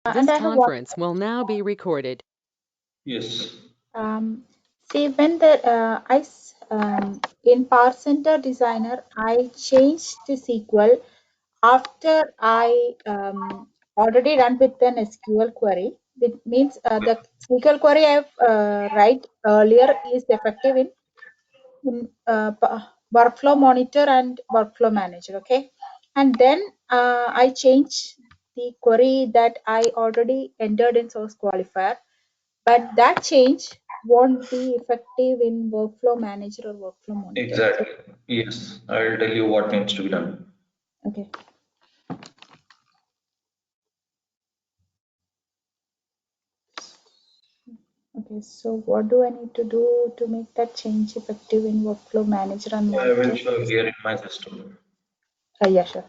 And This I have one. conference will now be recorded. Yes. See, when the in Power Center Designer, I changed the SQL after I already run with an SQL query. It means the SQL query I write earlier is effective in workflow monitor and workflow manager. Okay, and then I change the query that I already entered in source qualifier, but that change won't be effective in workflow manager or workflow monitor. So, Exactly. Yes. I'll tell you what needs to be done. okay. Okay, so what do I need to do to make that change effective in workflow manager and I will monitor? show here in my system. Yeah, sure.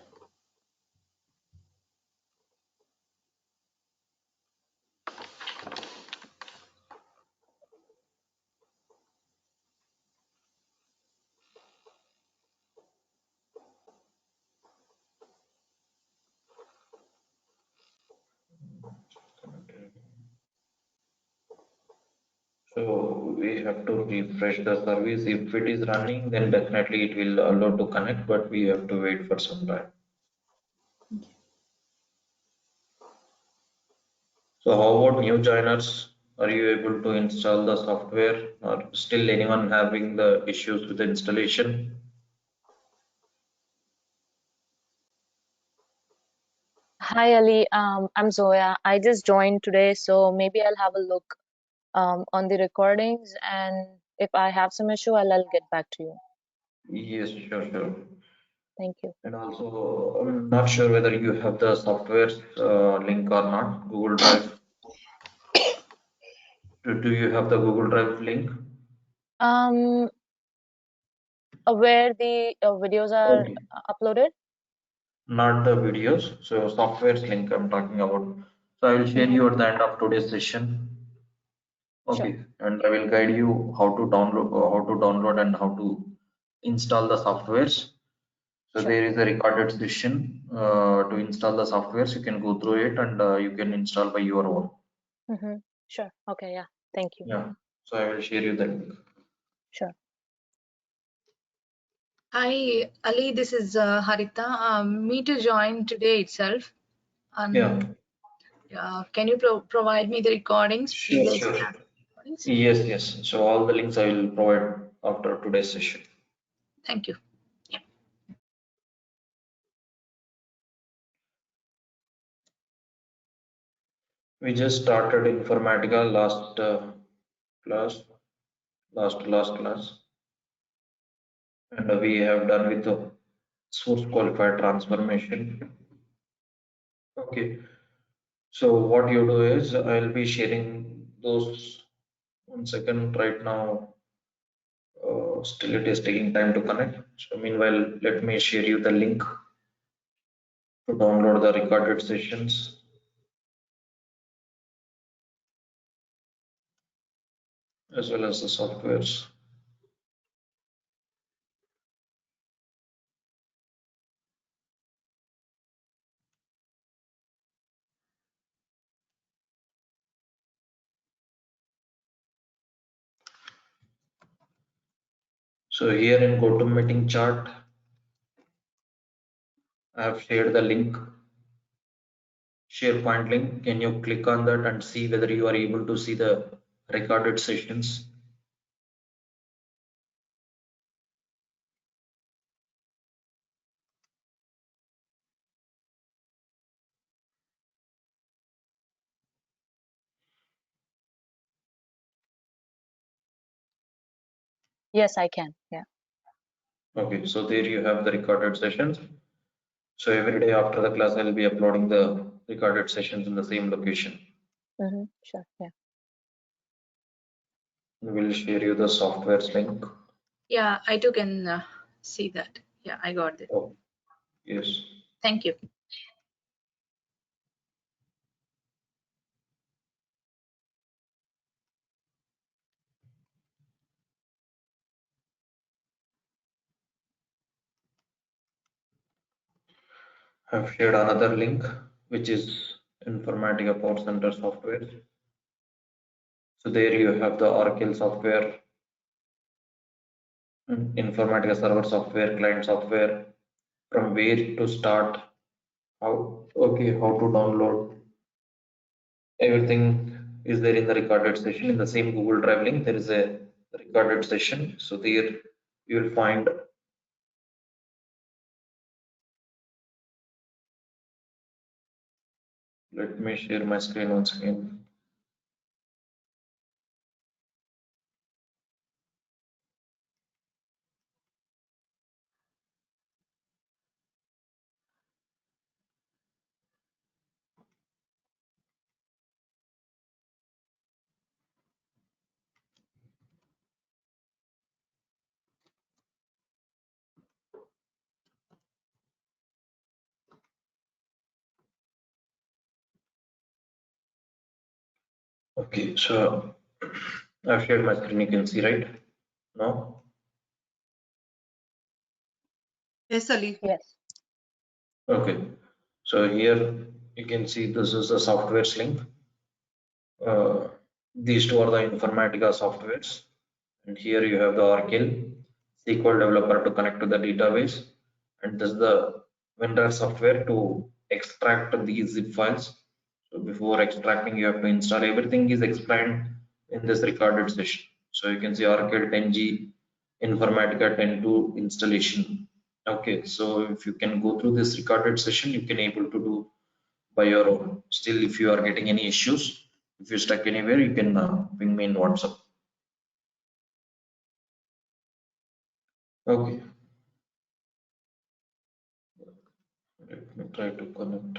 So we have to refresh the service. If it is running, then definitely it will allow to connect, but we have to wait for some time. So how about new joiners? Are you able to install the software, or still anyone having the issues with the installation? Hi Ali, I'm Zoya. I just joined today, so maybe I'll have a look on the recordings, and if I have some issue, I'll get back to you. Yes, sure, sure. Thank you. And also, I'm not sure whether you have the software link or not. Google Drive. Do you have the Google Drive link? Um, where the videos are Okay. uploaded? Not the videos. So software's link I'm talking about. So I will share Mm-hmm. you at the end of today's session. Sure. Okay, and I will guide you how to download and how to install the softwares. So Sure. there is a recorded session to install the softwares. You can go through it and you can install by your own. Mm-hmm. Sure. Okay. Yeah. Thank you. Yeah. So I will share you the link. Sure. Hi, Ali. This is Harita. Me to join today itself. Yeah. Can you provide me the recordings, Sure, previous sure. class recordings? Yes, yes. So all the links I will provide after today's session. Thank you. Yeah. We just started Informatica class, last class, and we have done with the source qualified transformation. Okay. So what you do is I'll be sharing those. One second right now. Still it is taking time to connect. So meanwhile, let me share you the link to download the recorded sessions as well as the softwares. So here in GoToMeeting chart, I have shared the link, SharePoint link. Can you click on that and see whether you are able to see the recorded sessions? Yes, I can. Yeah. Okay, so there you have the recorded sessions. So every day after the class, I'll be uploading the recorded sessions in the same location. Mm-hmm. Sure. Yeah. We will share you the softwares link. Yeah, I too can see that. Yeah, I got it. Oh, yes. Thank you. I've shared another link, which is Informatica Power Center software. So there you have the Oracle software, Informatica server software, client software, from where to start, how to download. Everything is there in the recorded session. In the same Google Drive link, there is a recorded session. So there you will find. Let me share my screen once again. Okay, so I've shared my screen. You can see, right? No? Yes, Ali. Yes. Okay. So here you can see this is the softwares link. These two are the Informatica softwares. And here you have the Oracle SQL developer to connect to the database. And this is the vendor software to extract these zip files. So before extracting, you have to install. Everything is explained in this recorded session. So you can see Oracle 10G, Informatica 10.2 installation. Okay, so if you can go through this recorded session, you can able to do by your own. Still, if you are getting any issues, if you're stuck anywhere, you can ping me in WhatsApp. Okay, let me try to connect.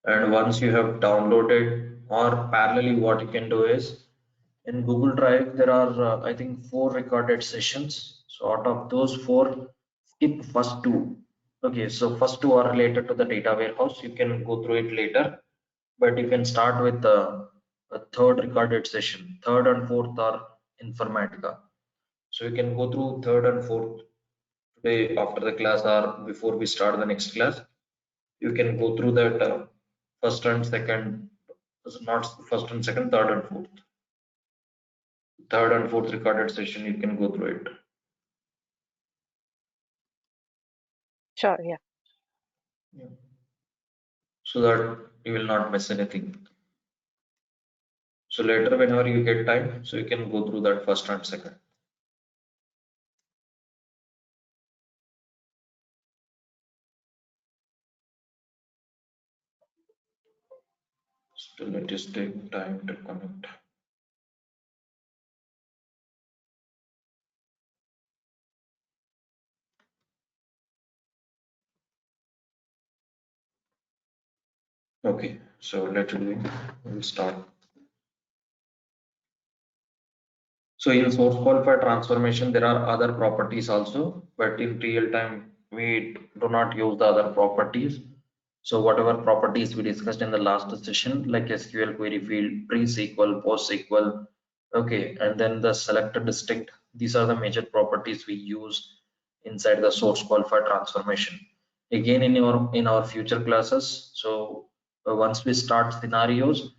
And once you have downloaded, or parallelly, what you can do is in Google Drive, there are I think 4 recorded sessions. So out of those 4, skip first 2. Okay, so first 2 are related to the data warehouse. You can go through it later, but you can start with a third recorded session. Third and fourth are Informatica. So you can go through third and fourth today after the class or before we start the next class. You can go through that first and second, not first and second, third and fourth. Third and fourth recorded session, you can go through it. Sure, yeah. Yeah. So that you will not miss anything. So later, whenever you get time, so you can go through that first and second. Still, it is take time to connect. Okay, so we'll start. So in source qualified transformation, there are other properties also, but in real time, we do not use the other properties. So whatever properties we discussed in the last session, like SQL query field, pre-SQL, post-SQL, okay, and then the selected distinct, these are the major properties we use inside the source qualified transformation. Again, in our future classes, so once we start scenarios,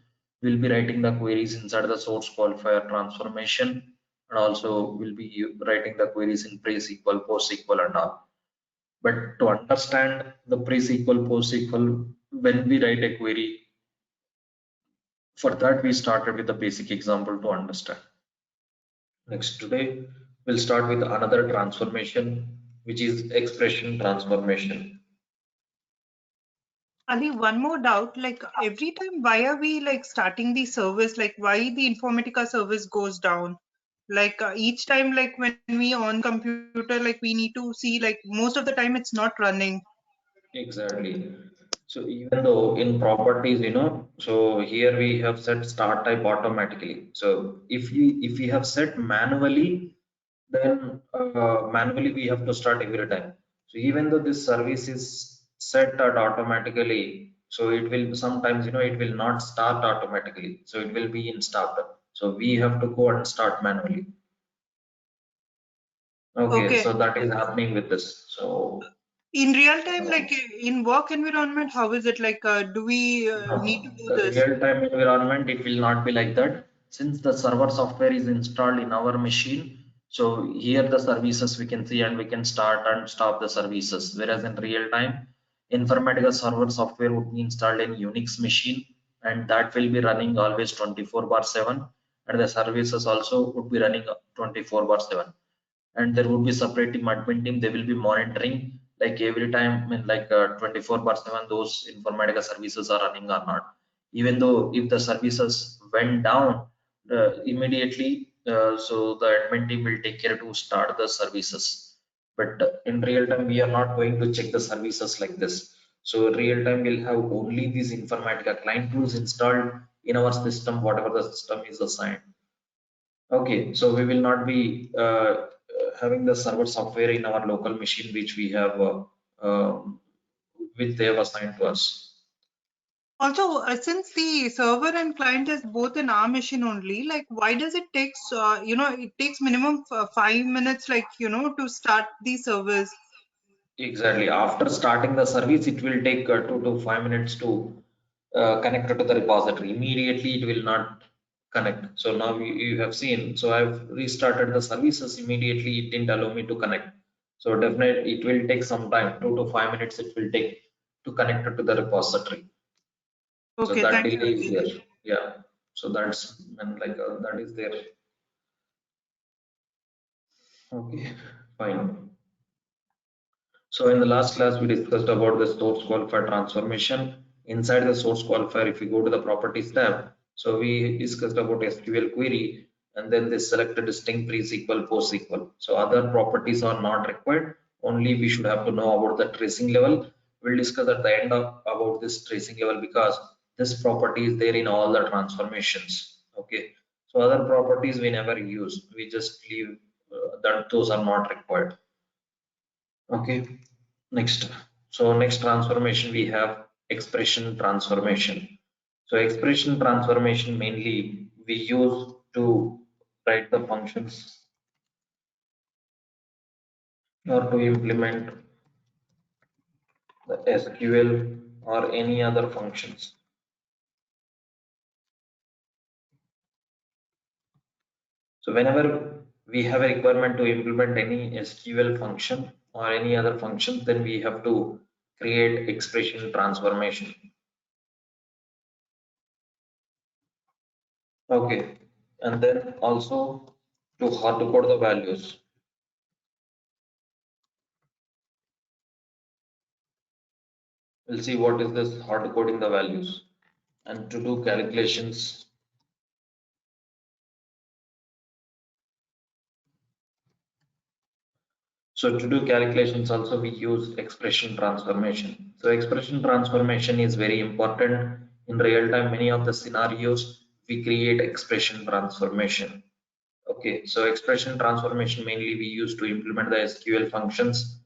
we'll be writing the queries inside the source qualifier transformation, and also we'll be writing the queries in pre-SQL, post-SQL and all. But to understand the pre-SQL, post-SQL, when we write a query, for that we started with a basic example to understand. Next, today we'll start with another transformation, which is expression transformation. Ali, one more doubt. Like every time, why are we like starting the service? Like why the Informatica service goes down? Like each time, like when we on computer, like we need to see. Like most of the time, it's not running. Exactly. So even though in properties, so here we have set start type automatically. So if we have set manually, then manually we have to start every time. So even though this service is set at automatically, so it will sometimes it will not start automatically. So it will be in startup. So we have to go and start manually. Okay, Okay. so that is happening with this. So In real time, like in work environment, how is it like? Do we need to do the this? real-time environment, it will not be like that. Since the server software is installed in our machine, so here the services we can see and we can start and stop the services. Whereas in real time, Informatica server software would be installed in Unix machine and that will be running always 24/7, and the services also would be running 24/7. And there would be separate team, admin team, they will be monitoring like every time, I mean, like 24/7 those Informatica services are running or not. Even though if the services went down immediately, so the admin team will take care to start the services. But in real time we are not going to check the services like this. So real time we'll have only these Informatica client tools installed in our system, whatever the system is assigned. Okay, so we will not be having the server software in our local machine, which we have, which they have assigned to us. Also, since the server and client is both in our machine only, like why does it takes it takes minimum 5 minutes, like to start the service? Exactly. After starting the service, it will take 2 to 5 minutes to connect to the repository. Immediately, it will not connect. So now you have seen. So I've restarted the services. Immediately, it didn't allow me to connect. So definitely, it will take some time. 2 to 5 minutes it will take to connect it to the repository. So Okay, that thank you, delay is Ravi. there. Yeah. So that's, and like that is there. Okay, fine. So in the last class, we discussed about the source qualifier transformation. Inside the source qualifier, if you go to the properties tab, so we discussed about SQL query, and then they selected string pre-SQL, post-SQL. So other properties are not required. Only we should have to know about the tracing level. We'll discuss at the end of about this tracing level, because this property is there in all the transformations. Okay. So other properties we never use. We just leave that those are not required. Okay, next. So next transformation we have expression transformation. So expression transformation mainly we use to write the functions or to implement the SQL or any other functions. So whenever we have a requirement to implement any SQL function or any other function, then we have to create expression transformation. Okay, and then also to hard code the values. We'll see what is this hard coding the values, and to do calculations. So to do calculations also we use expression transformation. So expression transformation is very important in real time. Many of the scenarios we create expression transformation. Okay, so expression transformation mainly we use to implement the SQL functions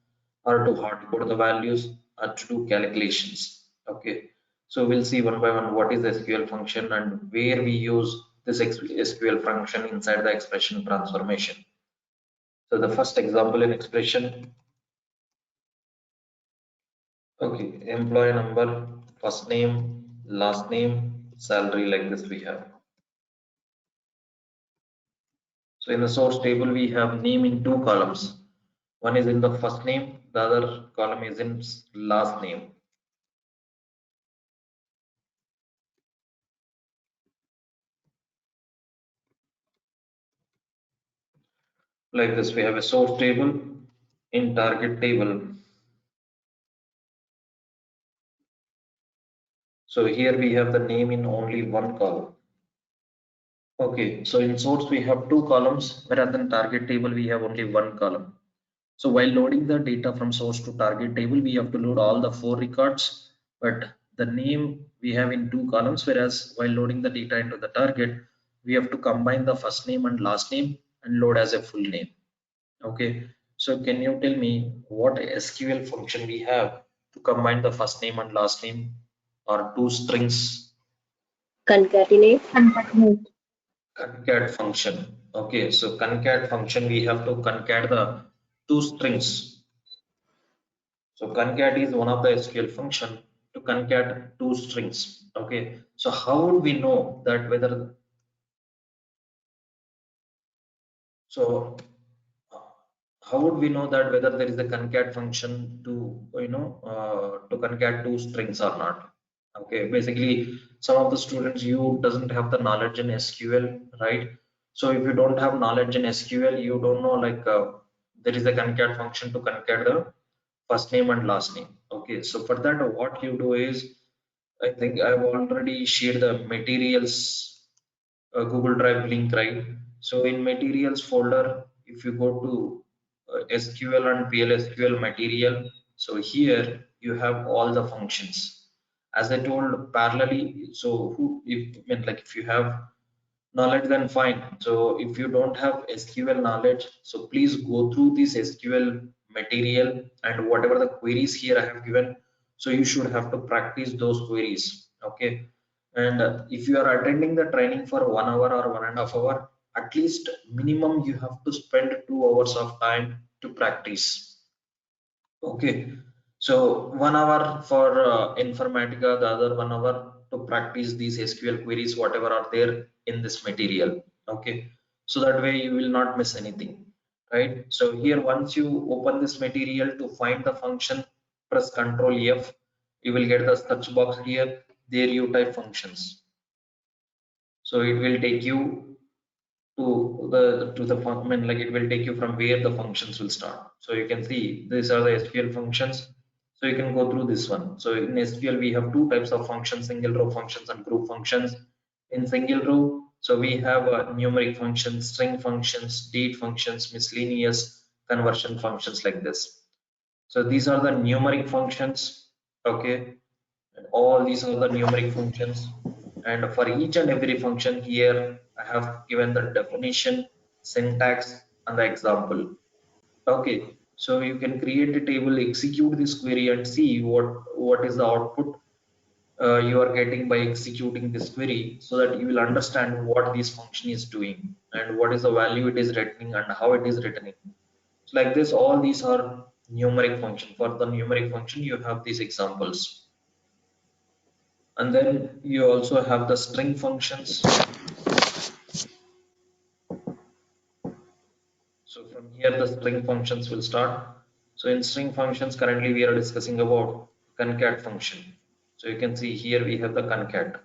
or to hard code the values or to do calculations. Okay, so we'll see one by one what is the SQL function and where we use this SQL function inside the expression transformation. So the first example in expression, okay, employee number, first name, last name, salary, like this we have. So in the source table, we have name in two columns. One is in the first name, the other column is in last name. Like this, we have a source table in target table. So here we have the name in only one column. Okay, so in source we have two columns, whereas in target table we have only one column. So while loading the data from source to target table, we have to load all the 4 records, but the name we have in two columns, whereas while loading the data into the target, we have to combine the first name and last name and load as a full name. Okay, so can you tell me what SQL function we have to combine the first name and last name or two strings? Concatenate. Concat function. Okay, so concat function we have to concat the two strings. So concat is one of the SQL function to concat two strings. Okay, so how would we know that whether how would we know that whether there is a concat function to to concat two strings or not? Okay, basically some of the students, you doesn't have the knowledge in SQL, right? So if you don't have knowledge in SQL, you don't know like there is a concat function to concat the first name and last name. Okay, so for that what you do is, I think I've already shared the materials Google Drive link, right? So in materials folder, if you go to SQL and PLSQL material, so here you have all the functions. As I told parallelly, so who, if I mean like if you have knowledge, then fine. So if you don't have SQL knowledge, so please go through this SQL material and whatever the queries here I have given, so you should have to practice those queries. Okay, and if you are attending the training for 1 hour or 1.5 hour, at least minimum you have to spend 2 hours of time to practice. Okay, so 1 hour for Informatica, the other 1 hour to practice these SQL queries, whatever are there in this material. Okay, so that way you will not miss anything, right? So here, once you open this material to find the function, press Ctrl F, you will get the search box here. There you type functions. So it will take you to the function, like it will take you from where the functions will start. So you can see these are the SQL functions. So you can go through this one. So in SQL we have two types of functions: single row functions and group functions. In single row, so we have numeric functions, string functions, date functions, miscellaneous conversion functions, like this. So these are the numeric functions. Okay, and all these are the numeric functions, and for each and every function here I have given the definition, syntax, and the example. Okay, so you can create a table, execute this query, and see what is the output you are getting by executing this query, so that you will understand what this function is doing and what is the value it is returning and how it is returning. So like this, all these are numeric function. For the numeric function you have these examples. And then you also have the string functions. So from here the string functions will start. So in string functions, currently we are discussing about concat function. So you can see here we have the concat.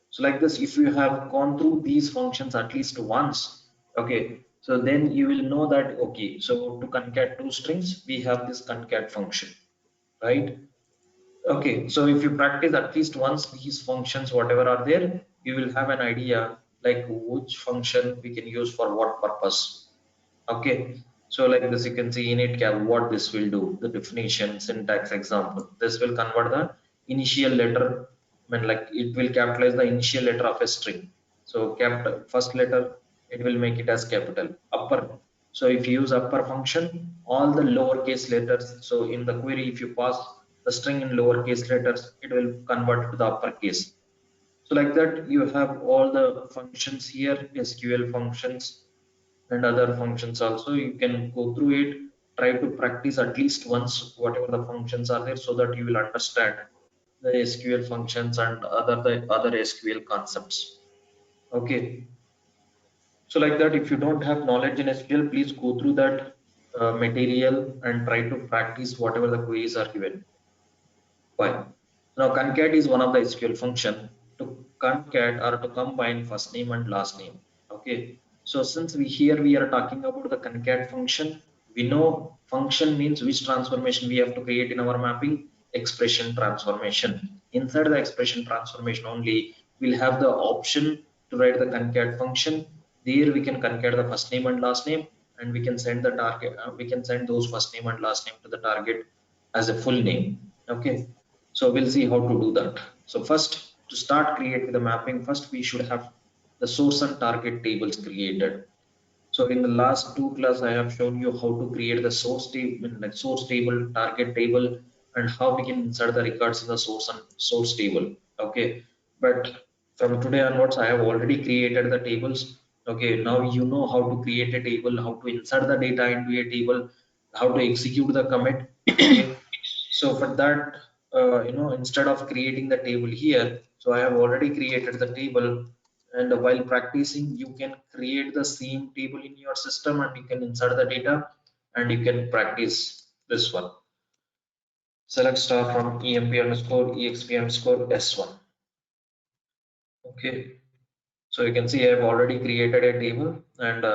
So like this, if you have gone through these functions at least once, okay, so then you will know that, okay, so to concat two strings we have this concat function, right? Okay, so if you practice at least once these functions, whatever are there, you will have an idea like which function we can use for what purpose. Okay, so like this, you can see init what this will do, the definition, syntax, example. This will convert the initial letter, I mean like it will capitalize the initial letter of a string. So capital first letter, it will make it as capital upper. So if you use upper function, all the lowercase letters, so in the query if you pass the string in lowercase letters, it will convert to the uppercase. So like that, you have all the functions here, SQL functions and other functions also. You can go through it, try to practice at least once whatever the functions are there, so that you will understand the SQL functions and the other SQL concepts. Okay, so like that, if you don't have knowledge in SQL, please go through that material and try to practice whatever the queries are given. Fine. Now concat is one of the SQL function to concat or to combine first name and last name. Okay. So since we are talking about the concat function, we know function means which transformation we have to create in our mapping, expression transformation. Inside the expression transformation only, we'll have the option to write the concat function. There we can concat the first name and last name, and we can send the target. We can send those first name and last name to the target as a full name. Okay. So we'll see how to do that. So first, to start creating the mapping, first we should have the source and target tables created. So in the last two class, I have shown you how to create the source table, like source table, target table, and how we can insert the records in the source and source table. Okay, but from today onwards, I have already created the tables. Okay, now you know how to create a table, how to insert the data into a table, how to execute the commit. Okay, so for that, instead of creating the table here, so I have already created the table, and while practicing, you can create the same table in your system and you can insert the data and you can practice this one. Select star from emp underscore exp underscore s1. Okay, so you can see I have already created a table, and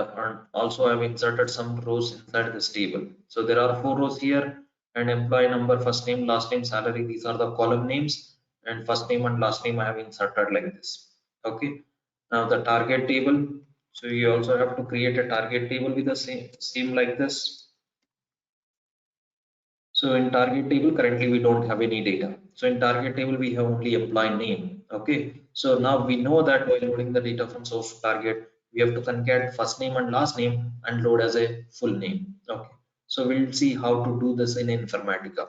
also I have inserted some rows inside this table. So there are 4 rows here, and employee number, first name, last name, salary. These are the column names, and first name and last name I have inserted like this. Okay. Now the target table. So you also have to create a target table with the same like this. So in target table, currently we don't have any data. So in target table, we have only employee name. Okay. So now we know that while loading the data from source to target, we have to concat first name and last name and load as a full name. Okay. So we'll see how to do this in Informatica.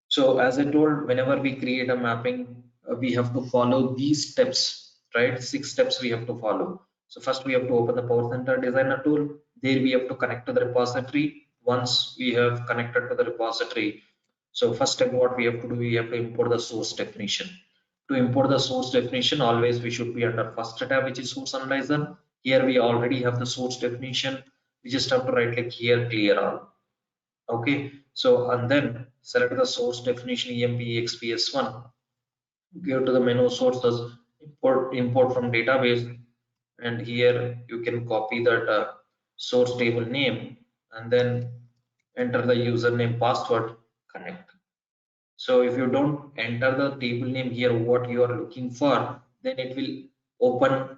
So as I told, whenever we create a mapping, we have to follow these steps, right? 6 steps we have to follow. So first we have to open the Power Center Designer tool. There we have to connect to the repository. Once we have connected to the repository, so first step what we have to do, we have to import the source definition. To import the source definition, always we should be under first tab, which is source analyzer. Here we already have the source definition. We just have to right click here, clear all. Okay, so and then select the source definition emp exps1, go to the menu sources, import from database, and here you can copy that source table name and then enter the username, password, connect. So if you don't enter the table name here what you are looking for, then it will open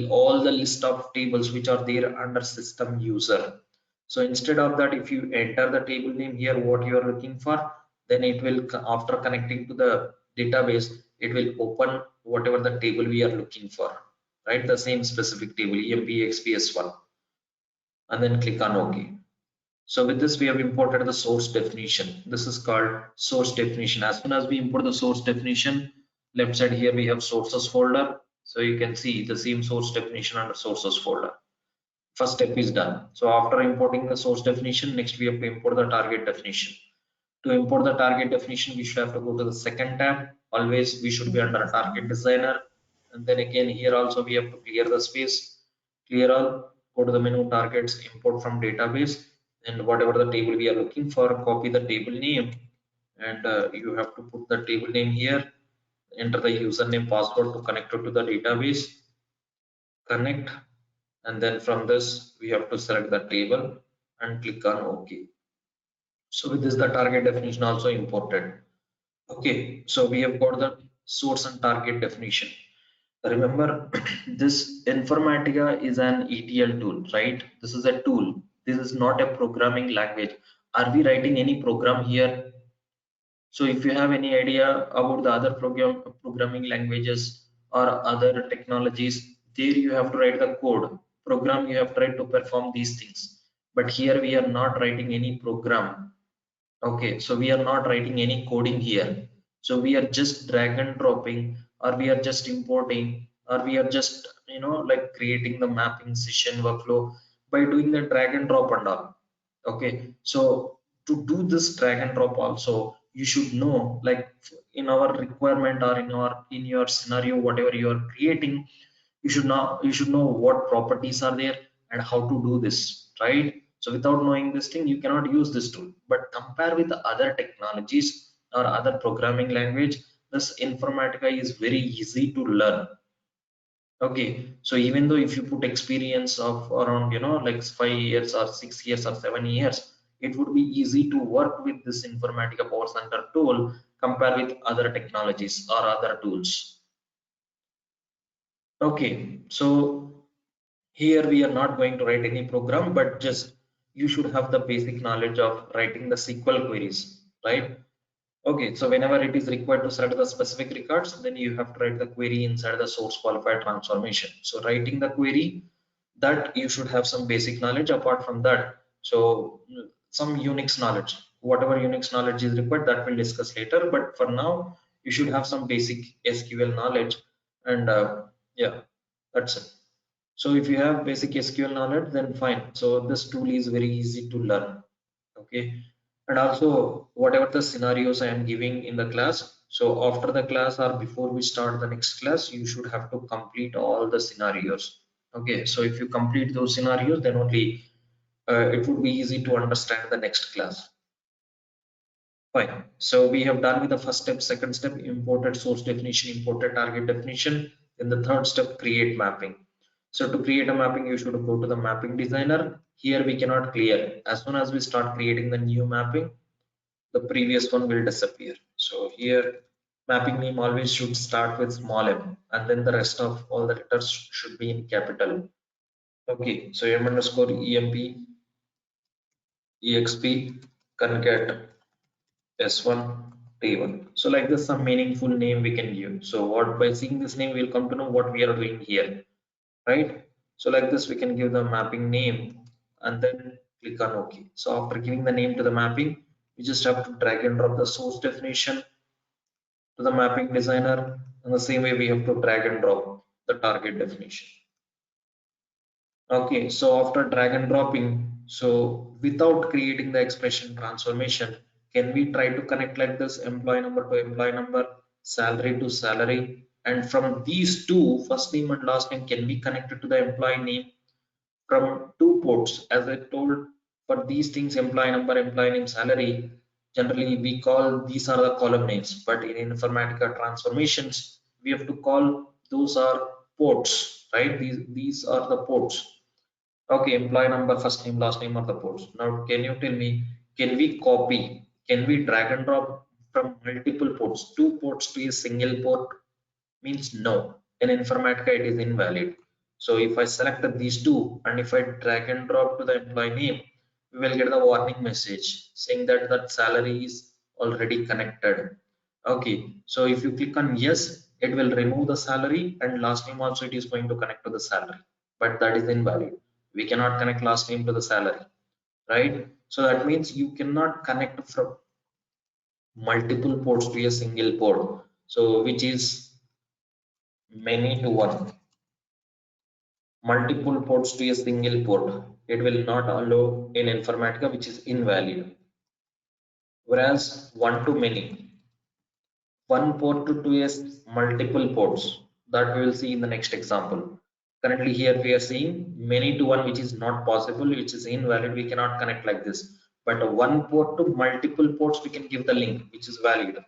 all the list of tables which are there under system user. So instead of that, if you enter the table name here what you are looking for, then it will, after connecting to the database, it will open whatever the table we are looking for, right? The same specific table emp xps1, and then click on OK. So with this, we have imported the source definition. This is called source definition. As soon as we import the source definition, left side here we have sources folder. So you can see the same source definition under sources folder. First step is done. So after importing the source definition, next we have to import the target definition. To import the target definition, we should have to go to the second tab. Always we should be under target designer. And then again here also we have to clear the space. Clear all, go to the menu targets, import from database, and whatever the table we are looking for, copy the table name, and you have to put the table name here, enter the username, password to connect it to the database, connect, and then from this we have to select the table and click on OK. So with this, the target definition also imported. Okay, so we have got the source and target definition. Remember, this Informatica is an ETL tool, right? This is a tool. This is not a programming language. Are we writing any program here? So if you have any idea about the other programming languages or other technologies, there you have to write the code. Program you have tried to perform these things. But here we are not writing any program. Okay, so we are not writing any coding here. So we are just drag and dropping, or we are just importing, or we are just like creating the mapping session workflow by doing the drag and drop and all. Okay, so to do this drag and drop also, you should know, like in our requirement or in your scenario, whatever you are creating, you should know what properties are there and how to do this, right? So without knowing this thing, you cannot use this tool. But compare with the other technologies or other programming language, this Informatica is very easy to learn. Okay, so even though if you put experience of around like 5 years or 6 years or 7 years, it would be easy to work with this Informatica Power Center tool compared with other technologies or other tools. Okay, so here we are not going to write any program, but just you should have the basic knowledge of writing the SQL queries, right? Okay, so whenever it is required to select the specific records, then you have to write the query inside the source qualified transformation. So writing the query, that you should have some basic knowledge. Apart from that, so some Unix knowledge, whatever Unix knowledge is required, that we'll discuss later. But for now, you should have some basic SQL knowledge, and yeah, that's it. So if you have basic SQL knowledge, then fine. So this tool is very easy to learn. Okay. And also whatever the scenarios I am giving in the class, so after the class or before we start the next class, you should have to complete all the scenarios. Okay. So if you complete those scenarios, then only it would be easy to understand the next class. Fine. So we have done with the first step, second step, imported source definition, imported target definition. Then the third step, create mapping. So to create a mapping, you should go to the mapping designer. Here we cannot clear. As soon as we start creating the new mapping, the previous one will disappear. So here mapping name always should start with small m, and then the rest of all the letters should be in capital. Okay, so m underscore emp exp concat s1 t1. So like this, some meaningful name we can give. So what, by seeing this name we'll come to know what we are doing here, right? So like this we can give the mapping name and then click on OK. So after giving the name to the mapping, you just have to drag and drop the source definition to the mapping designer, and the same way we have to drag and drop the target definition. Okay, so after drag and dropping, so without creating the expression transformation, can we try to connect like this, employee number to employee number, salary to salary, and from these two, first name and last name, can be connected to the employee name from two ports? As I told, for these things, employee number, employee name, salary, generally we call these are the column names, but in Informatica transformations, we have to call those are ports, right? These are the ports. Okay, employee number, first name, last name are the ports. Now, can you tell me, can we copy, can we drag and drop from multiple ports, two ports to a single port? Means no. In Informatica, it is invalid. So if I select these two and if I drag and drop to the employee name, we will get the warning message saying that that salary is already connected. Okay, so if you click on yes, it will remove the salary, and last name also it is going to connect to the salary, but that is invalid. We cannot connect last name to the salary, right? So that means you cannot connect from multiple ports to a single port, so which is many to one. Multiple ports to a single port, it will not allow in Informatica, which is invalid. Whereas one to many, one port to two is multiple ports, that we will see in the next example. Currently here we are seeing many to one, which is not possible, which is invalid. We cannot connect like this, but one port to multiple ports we can give the link, which is valid.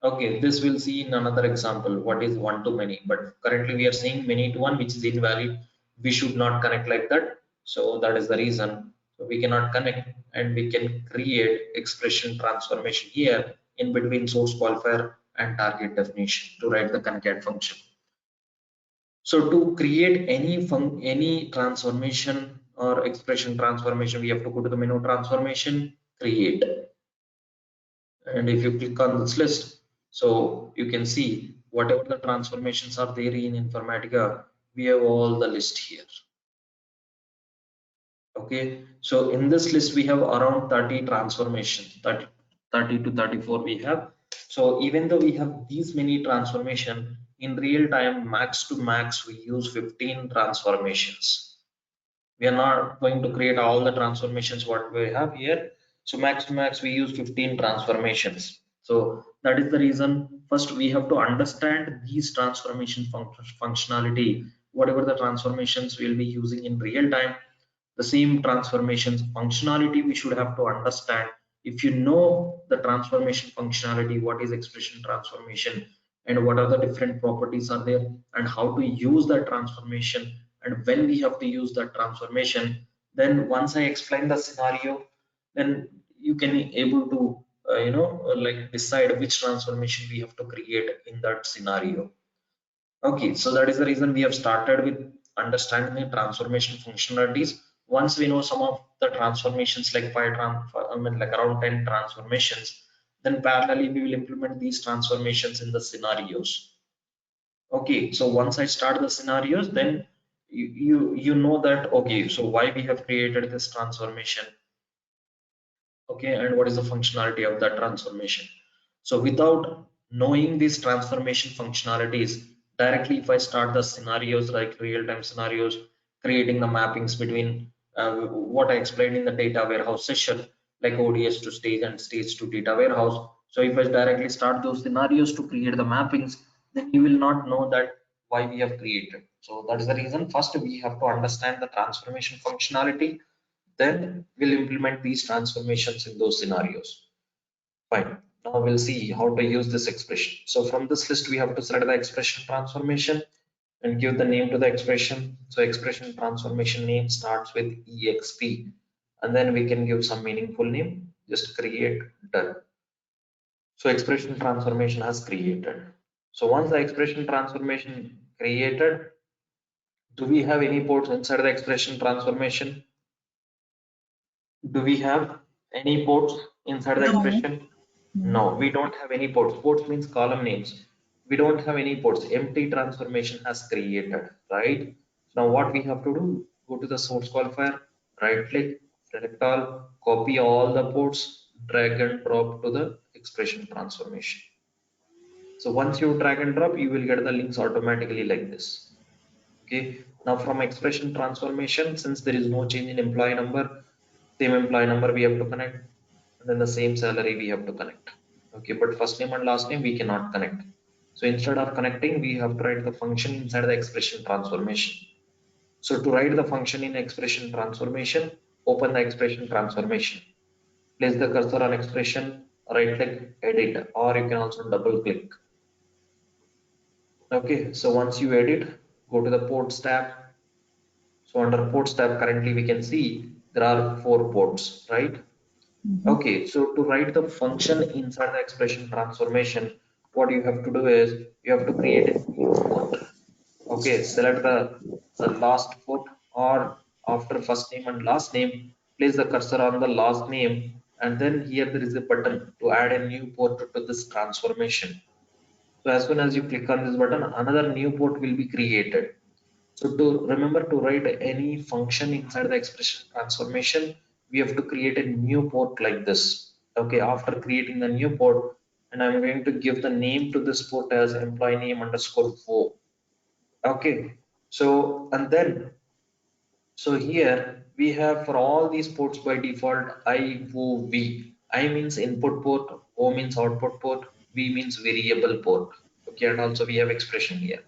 Okay, this we'll see in another example what is one to many, but currently we are seeing many to one, which is invalid. We should not connect like that. So that is the reason. So we cannot connect, and we can create expression transformation here in between source qualifier and target definition to write the concat function. So to create any transformation or expression transformation, we have to go to the menu transformation, create. And if you click on this list, so you can see whatever the transformations are there in Informatica, we have all the list here. Okay, so in this list we have around 30 transformations, 30 to 34 we have. So even though we have these many transformation, in real time max to max we use 15 transformations. We are not going to create all the transformations what we have here. So max to max we use 15 transformations. So that is the reason first we have to understand these transformation functionality. Whatever the transformations we'll be using in real time, the same transformations functionality we should have to understand. If you know the transformation functionality, what is expression transformation and what are the different properties are there and how to use that transformation and when we have to use that transformation, then once I explain the scenario, then you can be able to like decide which transformation we have to create in that scenario. Okay, so that is the reason we have started with understanding the transformation functionalities. Once we know some of the transformations, like like around 10 transformations, then parallelly we will implement these transformations in the scenarios. Okay, so once I start the scenarios, then you know that okay, so why we have created this transformation, okay, and what is the functionality of that transformation. So without knowing these transformation functionalities, directly if I start the scenarios like real-time scenarios, creating the mappings between what I explained in the data warehouse session, like ODS to stage and stage to data warehouse. So if I directly start those scenarios to create the mappings, then you will not know that why we have created. So that is the reason. First, we have to understand the transformation functionality. Then we'll implement these transformations in those scenarios. Fine. Now we'll see how to use this expression. So from this list, we have to select the expression transformation and give the name to the expression. So expression transformation name starts with exp, and then we can give some meaningful name. Just create, done. So expression transformation has created. So once the expression transformation created, do we have any ports inside the expression transformation? Do we have any ports inside the No. expression? No, we don't have any ports. Ports means column names. We don't have any ports. Empty transformation has created, right? Now what we have to do, go to the source qualifier, right click, select all, copy all the ports, drag and drop to the expression transformation. So once you drag and drop, you will get the links automatically like this. Okay, now from expression transformation, since there is no change in employee number, same employee number we have to connect, and then the same salary we have to connect. Okay, but first name and last name we cannot connect. So instead of connecting, we have to write the function inside the expression transformation. So to write the function in expression transformation, open the expression transformation. Place the cursor on expression, right click, edit, or you can also double click. Okay, so once you edit, go to the ports tab. So under ports tab, currently we can see there are 4 ports, right? Okay, so to write the function inside the expression transformation, what you have to do is you have to create a new port. Okay, select the last port, or after first name and last name, place the cursor on the last name, and then here there is a button to add a new port to this transformation. So as soon as you click on this button, another new port will be created. So to remember to write any function inside the expression transformation, we have to create a new port like this. Okay, after creating the new port, and I'm going to give the name to this port as employee name underscore vo. Okay, so and then so here we have for all these ports by default IOV. I means input port, O means output port, V means variable port. Okay, and also we have expression here.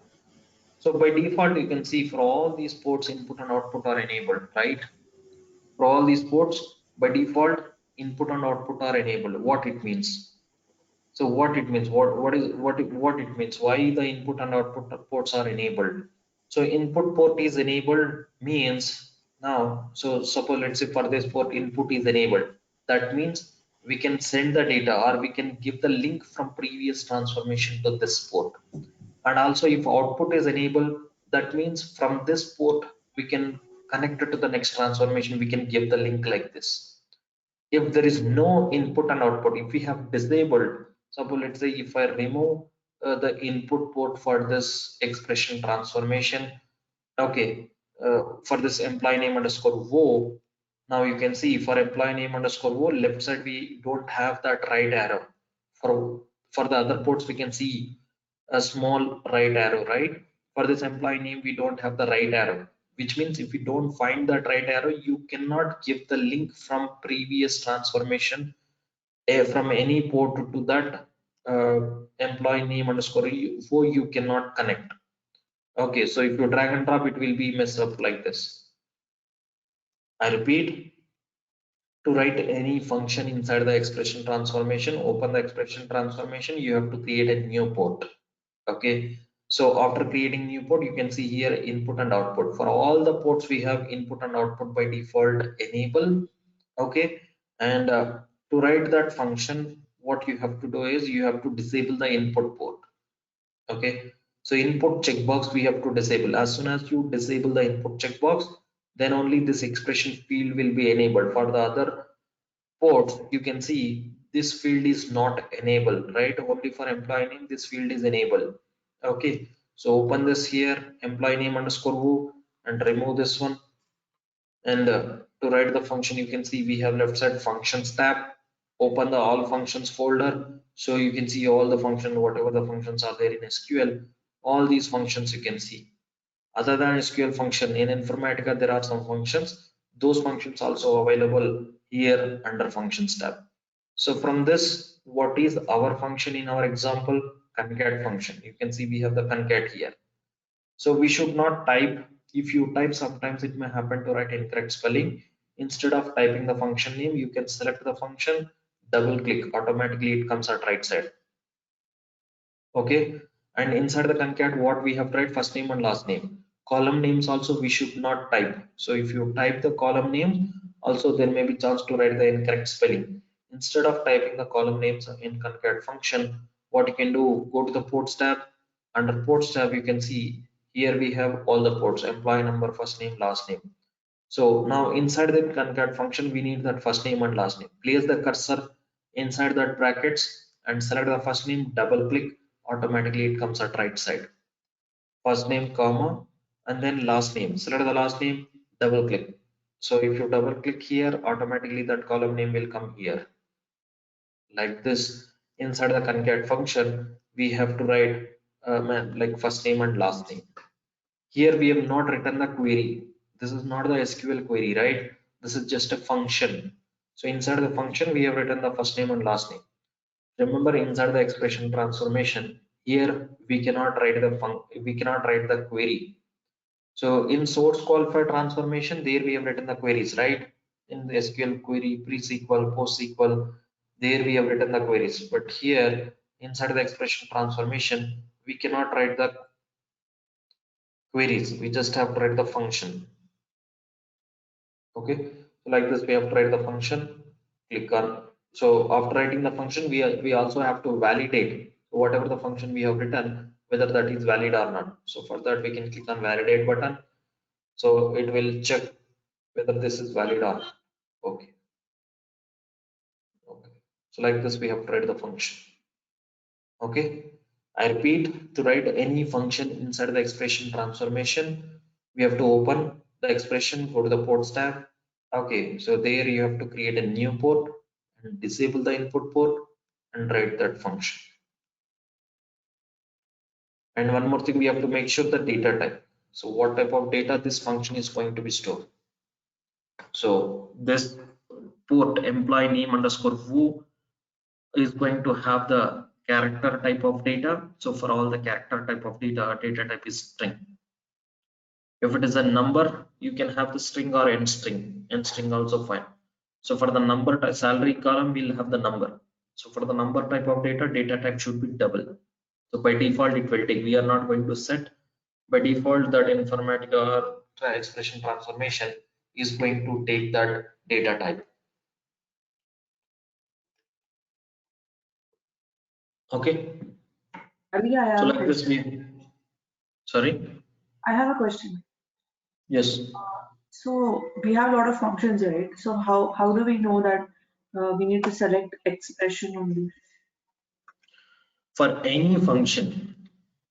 So by default, you can see for all these ports, input and output are enabled, right? For all these ports, by default, input and output are enabled. What it means? So what it means? What it means? Why the input and output ports are enabled? So input port is enabled means now. So suppose let's say for this port input is enabled. That means we can send the data or we can give the link from previous transformation to this port. And also if output is enabled, that means from this port we can connect it to the next transformation. We can give the link like this. If there is no input and output, if we have disabled, suppose let's say if I remove the input port for this expression transformation, okay, for this employee name underscore vo, now you can see for employee name underscore vo, left side we don't have that right arrow. For the other ports we can see a small right arrow, right? For this employee name we don't have the right arrow, which means if you don't find that right arrow, you cannot give the link from previous transformation from any port to that employee name underscore vo, you cannot connect. Okay, so if you drag and drop, it will be messed up like this. I repeat, to write any function inside the expression transformation, open the expression transformation, you have to create a new port. Okay, so after creating new port, you can see here input and output. For all the ports, we have input and output by default enable. Okay, and to write that function, what you have to do is you have to disable the input port. Okay, so input checkbox we have to disable. As soon as you disable the input checkbox, then only this expression field will be enabled. For the other ports, you can see this field is not enabled, right? Only for employee name this field is enabled. Okay, so open this here, employee name underscore vo, and remove this one. And to write the function, you can see we have left side functions tab. Open the all functions folder, so you can see all the function, whatever the functions are there in SQL. all these functions you can see. Other than SQL function in Informatica, there are some functions. Those functions also available here under functions tab. So from this, what is our function in our example? Concat function. You can see we have the concat here. So we should not type. If you type, sometimes it may happen to write incorrect spelling. Instead of typing the function name, you can select the function, double click, automatically it comes at right side. Okay, and inside the concat, what we have to write? First name and last name. Column names also we should not type. So if you type the column name, also there may be chance to write the incorrect spelling. Instead of typing the column names in concat function, what you can do, go to the ports tab. Under ports tab, you can see here we have all the ports: employee number, first name, last name. So now inside the concat function, we need that first name and last name. Place the cursor inside that brackets and select the first name, double click, automatically it comes at right side. First name, comma, and then last name. Select the last name, double click. So if you double click here, automatically that column name will come here. Like this, inside the concat function, we have to write like first name and last name. Here we have not written the query. This is not the SQL query, right? This is just a function. So inside the function, we have written the first name and last name. Remember, inside the expression transformation, here we cannot write the query. So in source qualifier transformation, there we have written the queries, right? In the SQL query, pre-SQL, post-SQL, there we have written the queries. But here inside the expression transformation, we cannot write the queries. We just have to write the function. Okay, so like this, we have to write the function. Click on. So after writing the function, we also have to validate whatever the function we have written, whether that is valid or not. So for that, we can click on validate button. So it will check whether this is valid or not. Okay. Okay. So like this, we have to write the function. Okay. I repeat, to write any function inside the expression transformation, we have to open the expression, go to the ports tab. Okay, so there you have to create a new port and disable the input port and write that function. And one more thing, we have to make sure the data type. So what type of data this function is going to be stored. So this port employee name underscore who is going to have the character type of data. So for all the character type of data type is string. If it is a number, you can have the string or end string. End string also fine. So for the number type, salary column, we'll have the number. So for the number type of data type should be double. So by default, it will take. We are not going to set. By default, that Informatica expression transformation is going to take that data type. Okay. Ali, I have So a like this, question. sorry. I have a question. Yes. So we have a lot of functions, right? So how do we know that we need to select expression only? For any function,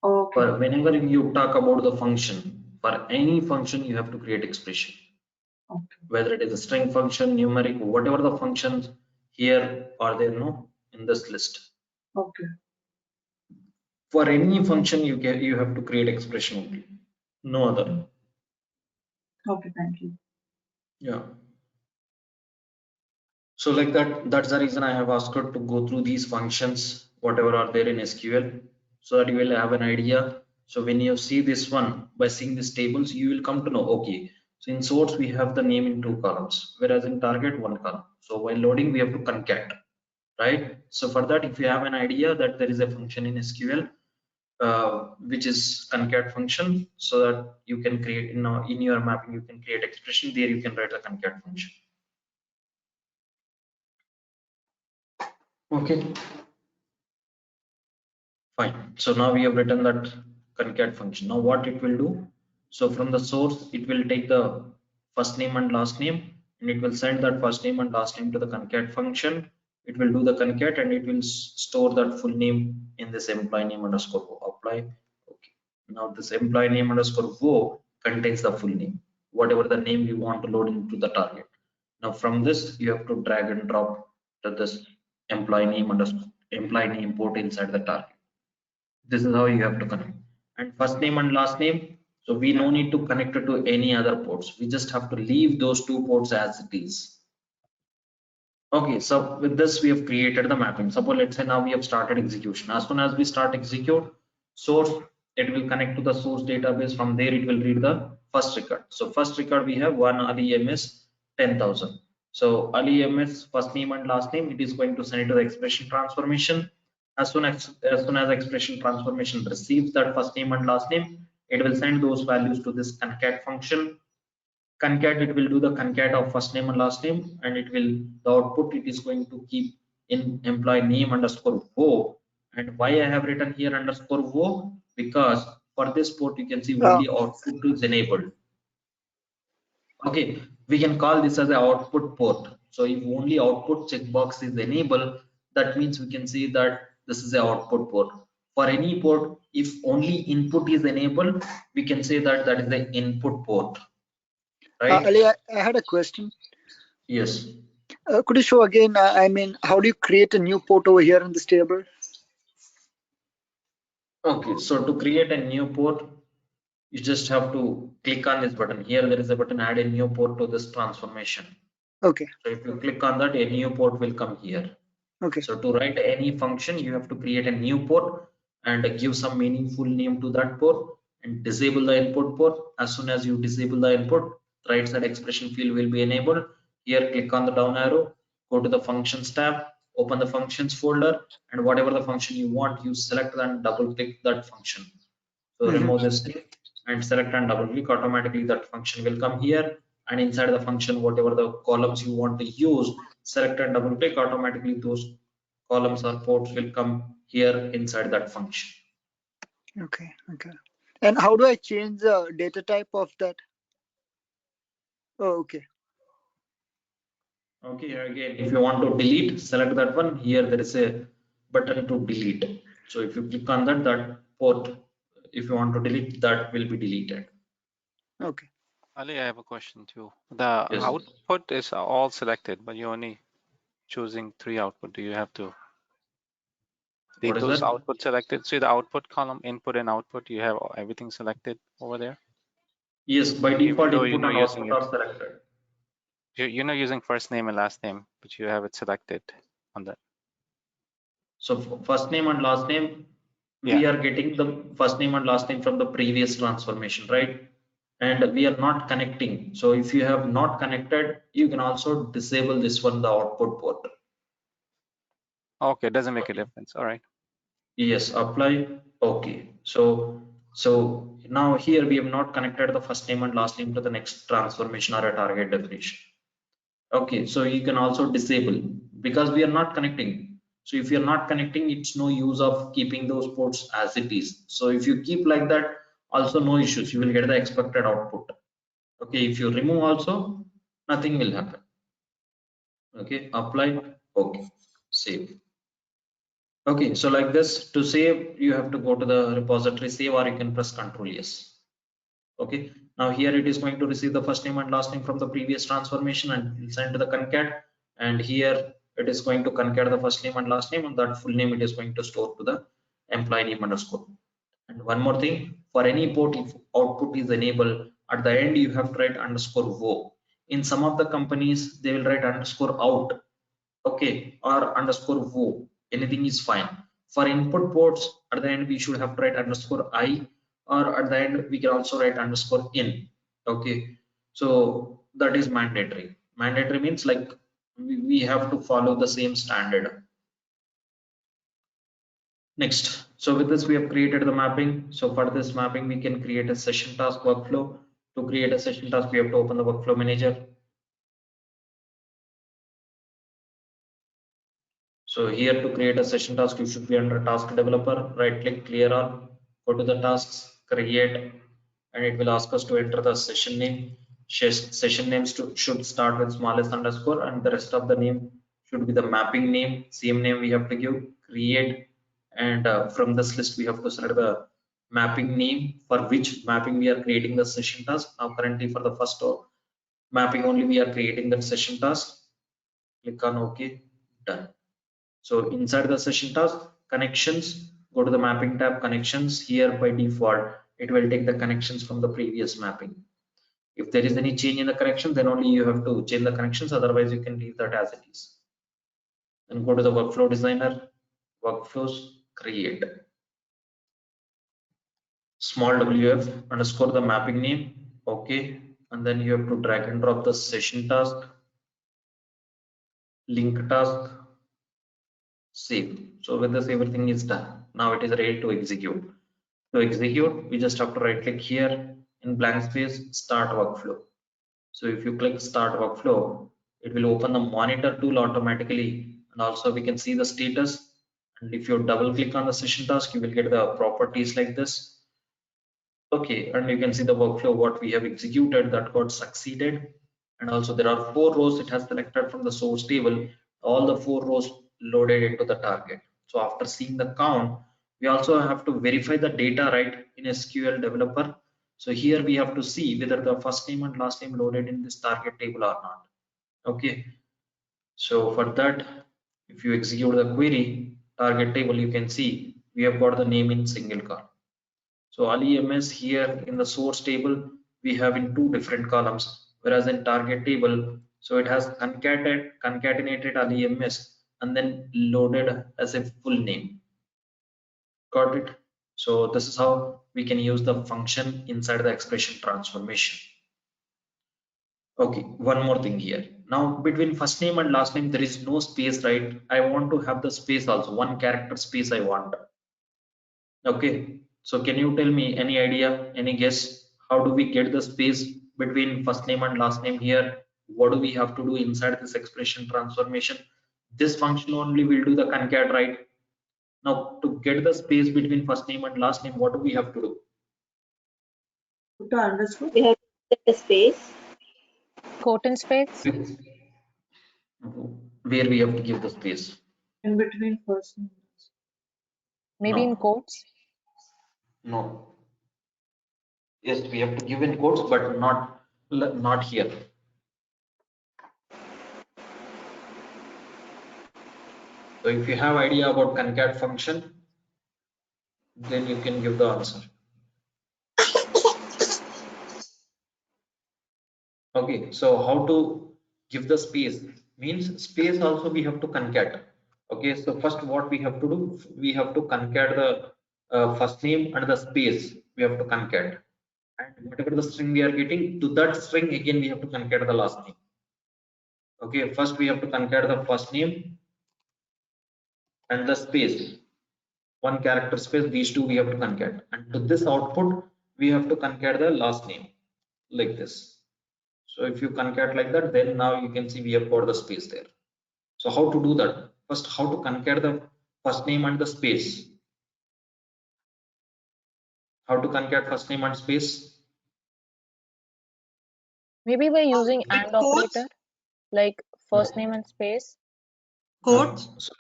Okay. for whenever you talk about the function, for any function you have to create expression. Okay. Whether it is a string function, numeric, whatever the functions here are there, no, in this list. Okay. For any function you have to create expression only, no other. Okay. Thank you. Yeah. So like that's the reason I have asked her to go through these functions, whatever are there in SQL, so that you will have an idea. So when you see this one, by seeing these tables, you will come to know, okay, so in source we have the name in 2 columns, whereas in target 1 column. So while loading, we have to concat, right? So for that, if you have an idea that there is a function in SQL, which is concat function, so that you can create in your mapping, you can create expression there, you can write the concat function. Okay, fine. So now we have written that concat function. Now what it will do? So from the source, it will take the first name and last name, and it will send that first name and last name to the concat function. It will do the concat and it will store that full name in this employee name underscore apply. Okay. Now this employee name underscore wo contains the full name, whatever the name you want to load into the target. Now from this, you have to drag and drop to this employee name underscore employee name port inside the target. This is how you have to connect. and first name and last name. So we no need to connect it to any other ports. We just have to leave those two ports as it is. Okay, so with this we have created the mapping. Suppose let's say now we have started execution. As soon as we start execute source, it will connect to the source database. From there it will read the first record. So first record we have one Ali MS 10,000. So Ali MS first name and last name, it is going to send it to the expression transformation. As soon as expression transformation receives that first name and last name, it will send those values to this concat function. Concat, it will do the concat of first name and last name, and it will, the output it is going to keep in employee name underscore wo. And why I have written here underscore wo, because for this port you can see only output is enabled. Okay, we can call this as an output port. So if only output checkbox is enabled, that means we can see that this is the output port. For any port, if only input is enabled, we can say that that is the input port. Right? Ali, I had a question. Yes. Could you show again, I mean, how do you create a new port over here in this table? Okay, so to create a new port, you just have to click on this button. Here there is a button, add a new port to this transformation. Okay. So if you click on that, a new port will come here. Okay. So to write any function, you have to create a new port and give some meaningful name to that port and disable the input port. As soon as you disable the input, right side expression field will be enabled. Here click on the down arrow, go to the functions tab, open the functions folder, and whatever the function you want, you select and double click that function. So remove this thing and select and double click, automatically that function will come here, and inside the function whatever the columns you want to use, select and double click, automatically those columns or ports will come here inside that function. Okay. Okay. And how do I change the data type of that? Oh, okay. Okay, again, if you want to delete, select that one. Here there is a button to delete. So if you click on that, that port, if you want to delete, that will be deleted. Okay. Ali, I have a question too. The Yes. output is all selected, but you're only choosing 3 output. Do you have to leave What is those that? output selected? See the output column, input and output, you have everything selected over there? Yes, by Even default though you're input not and using output it. are selected. You're not using first name and last name, but you have it selected on that. So first name and last name, Yeah. we are getting the first name and last name from the previous transformation, right? And we are not connecting. So if you have not connected, you can also disable this one, the output port. Okay, it doesn't make a difference. All right. Yes, apply. Okay. So now here we have not connected the first name and last name to the next transformation or a target definition. Okay, so you can also disable because we are not connecting. So if you're not connecting, it's no use of keeping those ports as it is. So if you keep like that, also no issues, you will get the expected output. Okay, if you remove also, nothing will happen. Okay, apply. Okay, save. Okay, so like this, to save, you have to go to the repository save, or you can press Ctrl yes. Okay, now here it is going to receive the first name and last name from the previous transformation and send to the concat, and here it is going to concat the first name and last name, and that full name it is going to store to the employee name underscore. And one more thing, for any port, if output is enabled, at the end you have to write underscore wo. In some of the companies they will write underscore out, okay, or underscore wo, anything is fine. For input ports, at the end we should have to write underscore I, or at the end we can also write underscore in. Okay, so that is mandatory. Mandatory means like we have to follow the same standard. Next, so with this we have created the mapping. So for this mapping we can create a session task workflow. To create a session task we have to open the workflow manager. So here to create a session task, you should be under task developer, right click, clear all, go to the tasks, create, and it will ask us to enter the session name. Session names should start with smallest underscore, and the rest of the name should be the mapping name, same name we have to give, create, and from this list we have to select the mapping name for which mapping we are creating the session task. Now currently for the first mapping only we are creating that session task. Click on OK, done. So inside the session task, connections, Go to the mapping tab, connections. Here by default, it will take the connections from the previous mapping. If there is any change in the connection, then only you have to change the connections. Otherwise, you can leave that as it is. Then go to the workflow designer, workflows, create. Small wf underscore the mapping name. Okay. And then you have to drag and drop the session task, link task, save. So with this, everything is done. Now it is ready to execute. To execute, we just have to right click here in blank space, start workflow. So if you click start workflow, it will open the monitor tool automatically, and also we can see the status. And if you double click on the session task, you will get the properties like this. Okay, and you can see the workflow what we have executed that got succeeded. And also there are 4 rows it has selected from the source table, all the 4 rows loaded into the target. So after seeing the count, we also have to verify the data right in SQL developer. So here we have to see whether the first name and last name loaded in this target table or not. Okay, so for that, if you execute the query target table, you can see we have got the name in single column. So Ali MS here in the source table, we have in 2 different columns, whereas in target table, so it has concatenated Ali MS and then loaded as a full name. Got it? So this is how we can use the function inside the expression transformation. Okay, one more thing here. Now between first name and last name, there is no space, right? I want to have the space also, 1 character space I want. Okay, so can you tell me any idea, any guess? How do we get the space between first name and last name here? What do we have to do inside this expression transformation? This function only will do the concat, right? Now to get the space between first name and last name, what do we have to do? Put the underscore. We have to set the space. Quote and space. Where we have to give the space? In between first name. Maybe in No. quotes. No. Yes, we have to give in quotes, but not here. So if you have idea about concat function, then you can give the answer. Okay, so how to give the space means space also we have to concat. Okay, so first what we have to do, we have to concat the first name and the space we have to concat, and whatever the string we are getting, to that string again we have to concat the last name. Okay, first we have to concat the first name and the space, 1 character space, these two we have to concat, and to this output we have to concat the last name like this. So if you concat like that, then now you can see we have got the space there. So how to do that? First, how to concat the first name and the space? How to concat first name and space? Maybe by using With AND quotes? operator, like first name and space. Quotes?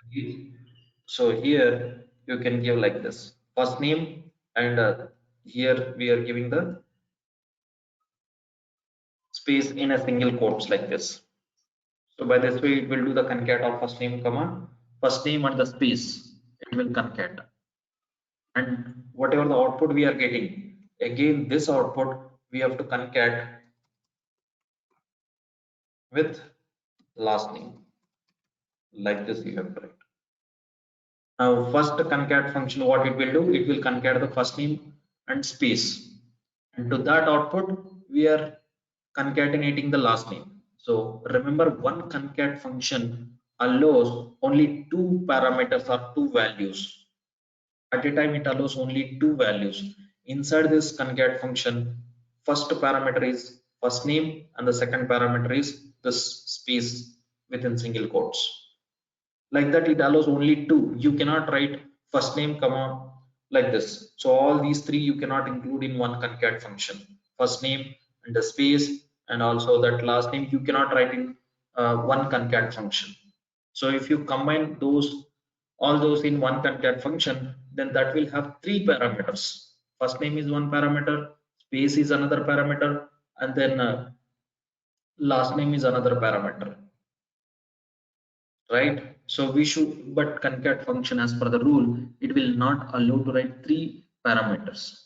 So here you can give like this, first name, and here we are giving the space in a single quotes like this. So by this way it will do the concat of first name comma first name and the space, it will concat, and whatever the output we are getting, again this output we have to concat with last name like this. You have to write. Now first concat function, what it will do, it will concat the first name and space, and to that output we are concatenating the last name. So remember, one concat function allows only 2 parameters or 2 values at a time. It allows only 2 values inside this concat function. First parameter is first name and the second parameter is this space within single quotes. Like that, it allows only 2. You cannot write first name comma like this. So all these 3 you cannot include in one concat function. First name and the space and also that last name you cannot write in one concat function. So if you combine all those in one concat function, then that will have 3 parameters. First name is one parameter, space is another parameter, and then last name is another parameter, right? So we should, but concat function as per the rule, it will not allow to write 3 parameters.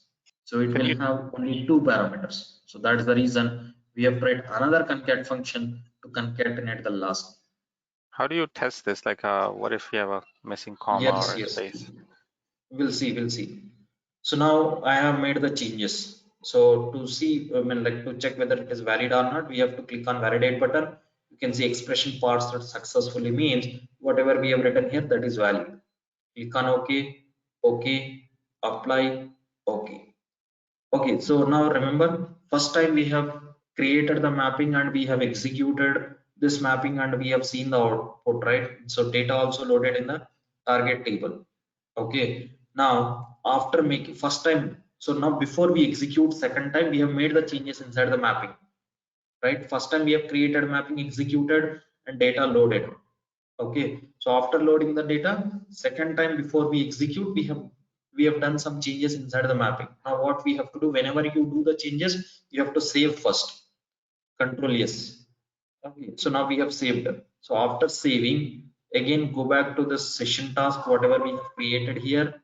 So it Can will you have only 2 parameters. So that is the reason we have tried another concat function to concatenate the last. how do you test this? Like, what if you have a missing comma Yes, or a yes. space? We'll see. So now I have made the changes. So to see, I mean, like to check whether it is valid or not, we have to click on validate button. You can see expression parsed successfully means whatever we have written here, that is valid. Click on OK, OK, apply, OK. Okay, so now remember, first time we have created the mapping and we have executed this mapping and we have seen the output, right? So data also loaded in the target table. Okay, now after making first time, so now before we execute second time, we have made the changes inside the mapping, right? First time we have created mapping, executed, and data loaded. Okay, so after loading the data, second time before we execute, we have done some changes inside the mapping. Now what we have to do, whenever you do the changes, you have to save first. Control yes. Okay, so now we have saved. So after saving, again go back to the session task, whatever we have created here,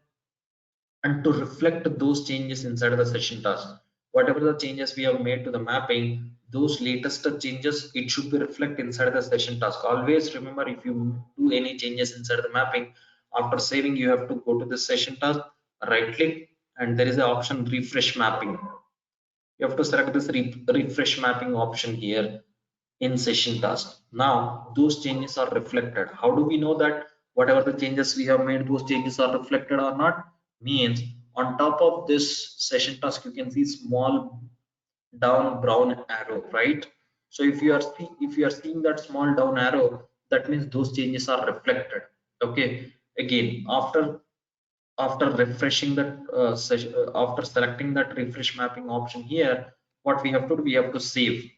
and to reflect those changes inside the session task. Whatever the changes we have made to the mapping, those latest changes, it should be reflect inside the session task. Always remember, if you do any changes inside the mapping, after saving, you have to go to the session task, right click, and there is an option refresh mapping. You have to select this refresh mapping option here in session task. Now those changes are reflected. How do we know that whatever the changes we have made, those changes are reflected or not? Means on top of this session task, you can see small down brown arrow, right? So if you are seeing that small down arrow, that means those changes are reflected. Okay, again after refreshing that after selecting that refresh mapping option here, what we have to do, we have to save.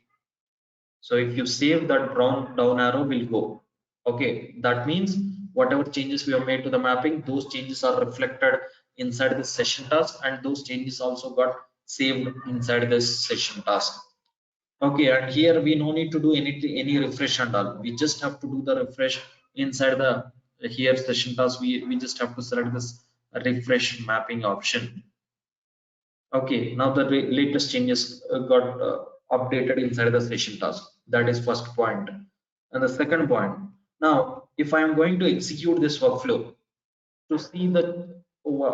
So if you save, that brown down arrow will go. Okay, that means whatever changes we have made to the mapping, those changes are reflected inside the session task, and those changes also got saved inside this session task. Okay, and here we no need to do any refresh and all. We just have to do the refresh inside the here session task. We just have to select this refresh mapping option. Okay, now the latest changes got updated inside the session task. That is first point. And the second point, now if I am going to execute this workflow to see the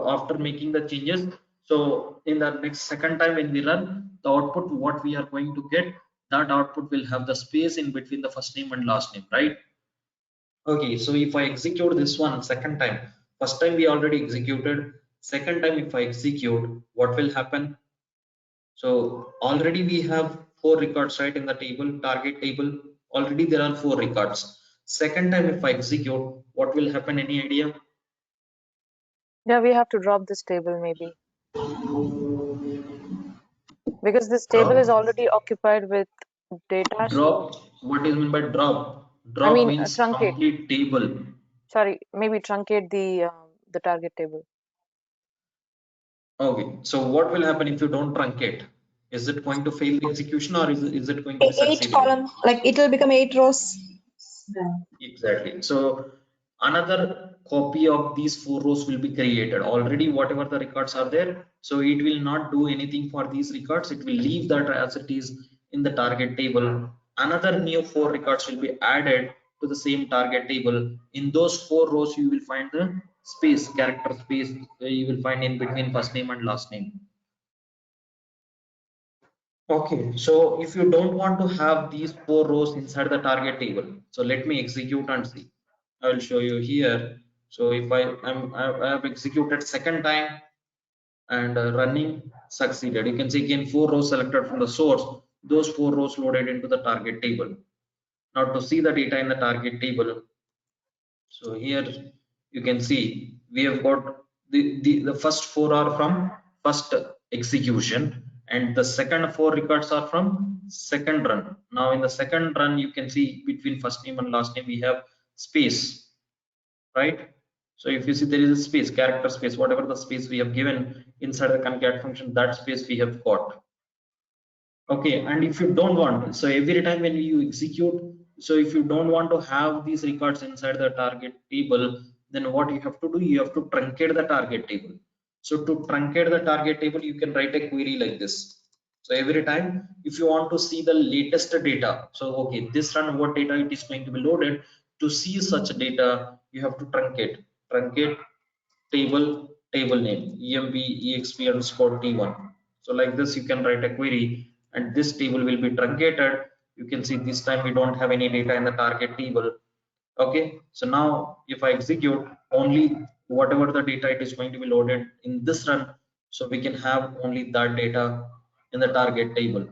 after making the changes, so in the next second time when we run the output, what we are going to get, that output will have the space in between the first name and last name, right? Okay, so if I execute this one second time, first time we already executed, second time if I execute, what will happen? So already we have 4 records, right, in the table, target table. Already there are 4 records. Second time if I execute, what will happen? Any idea? Yeah, we have to drop this table maybe, because this table is Drop. already occupied with data. Drop. What is mean by drop? I Drop mean, means truncate. complete table. Sorry, maybe truncate the target table. Okay. So what will happen if you don't truncate? Is it going to fail the execution, or is it going to be 8 succeeding? column, like it will become 8 rows. Yeah. Exactly. So another copy of these 4 rows will be created. Already whatever the records are there, so it will not do anything for these records. It will leave that as it is in the target table. Another new 4 records will be added to the same target table. In those 4 rows you will find the space, character space, you will find in between first name and last name. Okay, so if you don't want to have these 4 rows inside the target table, so let me execute and see. I will show you here. So if I have executed second time and running succeeded, you can see again 4 rows selected from the source. Those 4 rows loaded into the target table. Now to see the data in the target table, so here you can see we have got the first 4 are from first execution, and the second 4 records are from second run. Now in the second run you can see between first name and last name we have space, right? So if you see there is a space, character space, whatever the space we have given inside the concat function, that space we have got. Okay, and if you don't want, so every time when you execute, So if you don't want to have these records inside the target table, then what you have to do, you have to truncate the target table. So to truncate the target table, you can write a query like this. So every time if you want to see the latest data, so okay, this run what data it is going to be loaded, to see such data you have to truncate table name emb exp underscore t1. So like this you can write a query and this table will be truncated. You can see this time we don't have any data in the target table. Okay, so now if I execute only whatever the data it is going to be loaded in this run, so we can have only that data in the target table.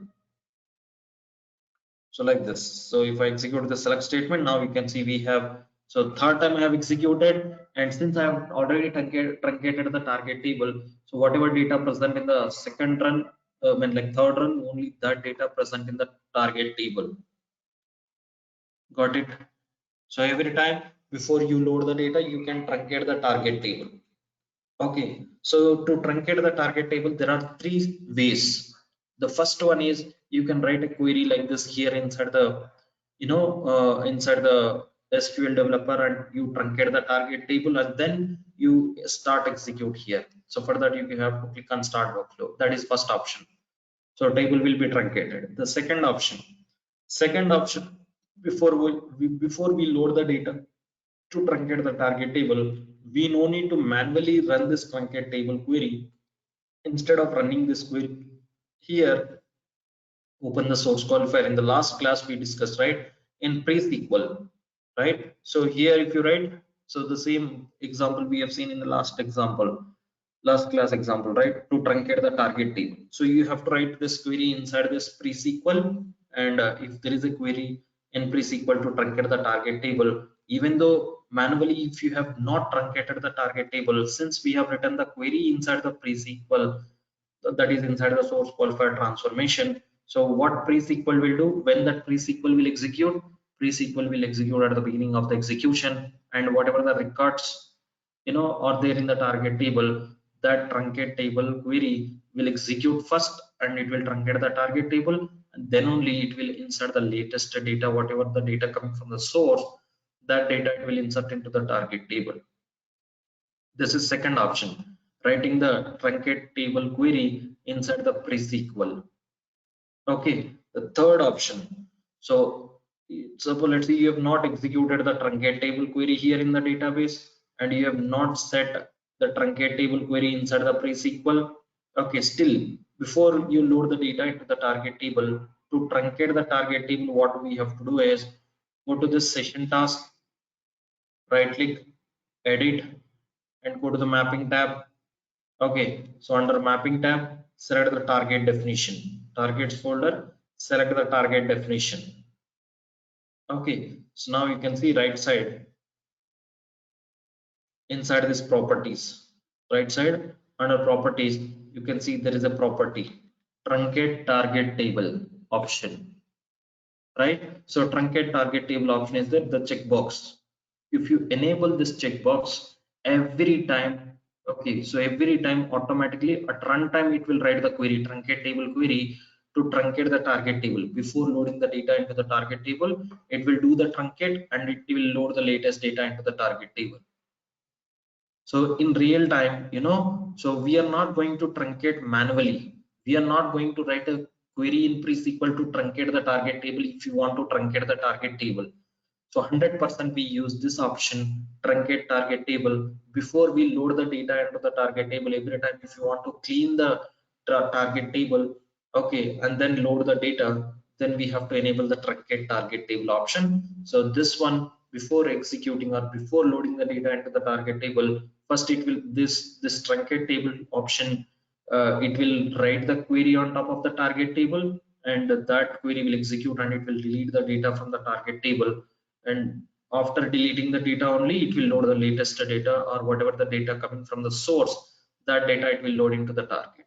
So like this, so if I execute the select statement, now you can see we have, so third time I have executed, and since I have already truncated the target table, so whatever data present in the second run, when like third run, only that data present in the target table. Got it? So every time before you load the data, you can truncate the target table. Okay, so to truncate the target table, there are three ways. The first one is you can write a query like this here inside the, inside the SQL developer, and you truncate the target table, and then you start execute here. So for that, you have to click on start workflow. That is first option. So table will be truncated. The second option, before we load the data to truncate the target table, we no need to manually run this truncate table query. Instead of running this query here, open the source qualifier. In the last class we discussed, right, in pre-SQL, right? So here if you write, so the same example we have seen in the last class example, right, to truncate the target table. So you have to write this query inside this pre-SQL, and if there is a query in pre-SQL to truncate the target table, even though manually if you have not truncated the target table, since we have written the query inside the pre-SQL, that is inside the source qualifier transformation. So what pre-SQL will do, when that pre-SQL will execute, pre-SQL will execute at the beginning of the execution, and whatever the records are there in the target table, that truncate table query will execute first, and it will truncate the target table, and then only it will insert the latest data, whatever the data coming from the source, that data it will insert into the target table. This is second option, writing the truncate table query inside the pre-SQL. Okay, the third option. So suppose let's say you have not executed the truncate table query here in the database, and you have not set the truncate table query inside the pre-SQL. Okay, still before you load the data into the target table, to truncate the target table, what we have to do is go to this session task, right click, edit, and go to the mapping tab. Okay, so under mapping tab, select the target definition, targets folder, select the target definition. Okay, so now you can see right side, inside this properties, right side under properties, you can see there is a property, truncate target table option, right? So truncate target table option is there, the checkbox. If you enable this checkbox, every time, okay, so every time automatically at runtime it will write the query, truncate table query, to truncate the target table. Before loading the data into the target table, it will do the truncate, and it will load the latest data into the target table. So in real time, so we are not going to truncate manually. We are not going to write a query in pre-SQL to truncate the target table if you want to truncate the target table. So 100% we use this option, truncate target table, before we load the data into the target table. Every time if you want to clean the target table, okay, and then load the data, then we have to enable the truncate target table option. So this one, before executing or before loading the data into the target table, first it will this truncate table option, it will write the query on top of the target table, and that query will execute, and it will delete the data from the target table, and after deleting the data only it will load the latest data, or whatever the data coming from the source, that data it will load into the target.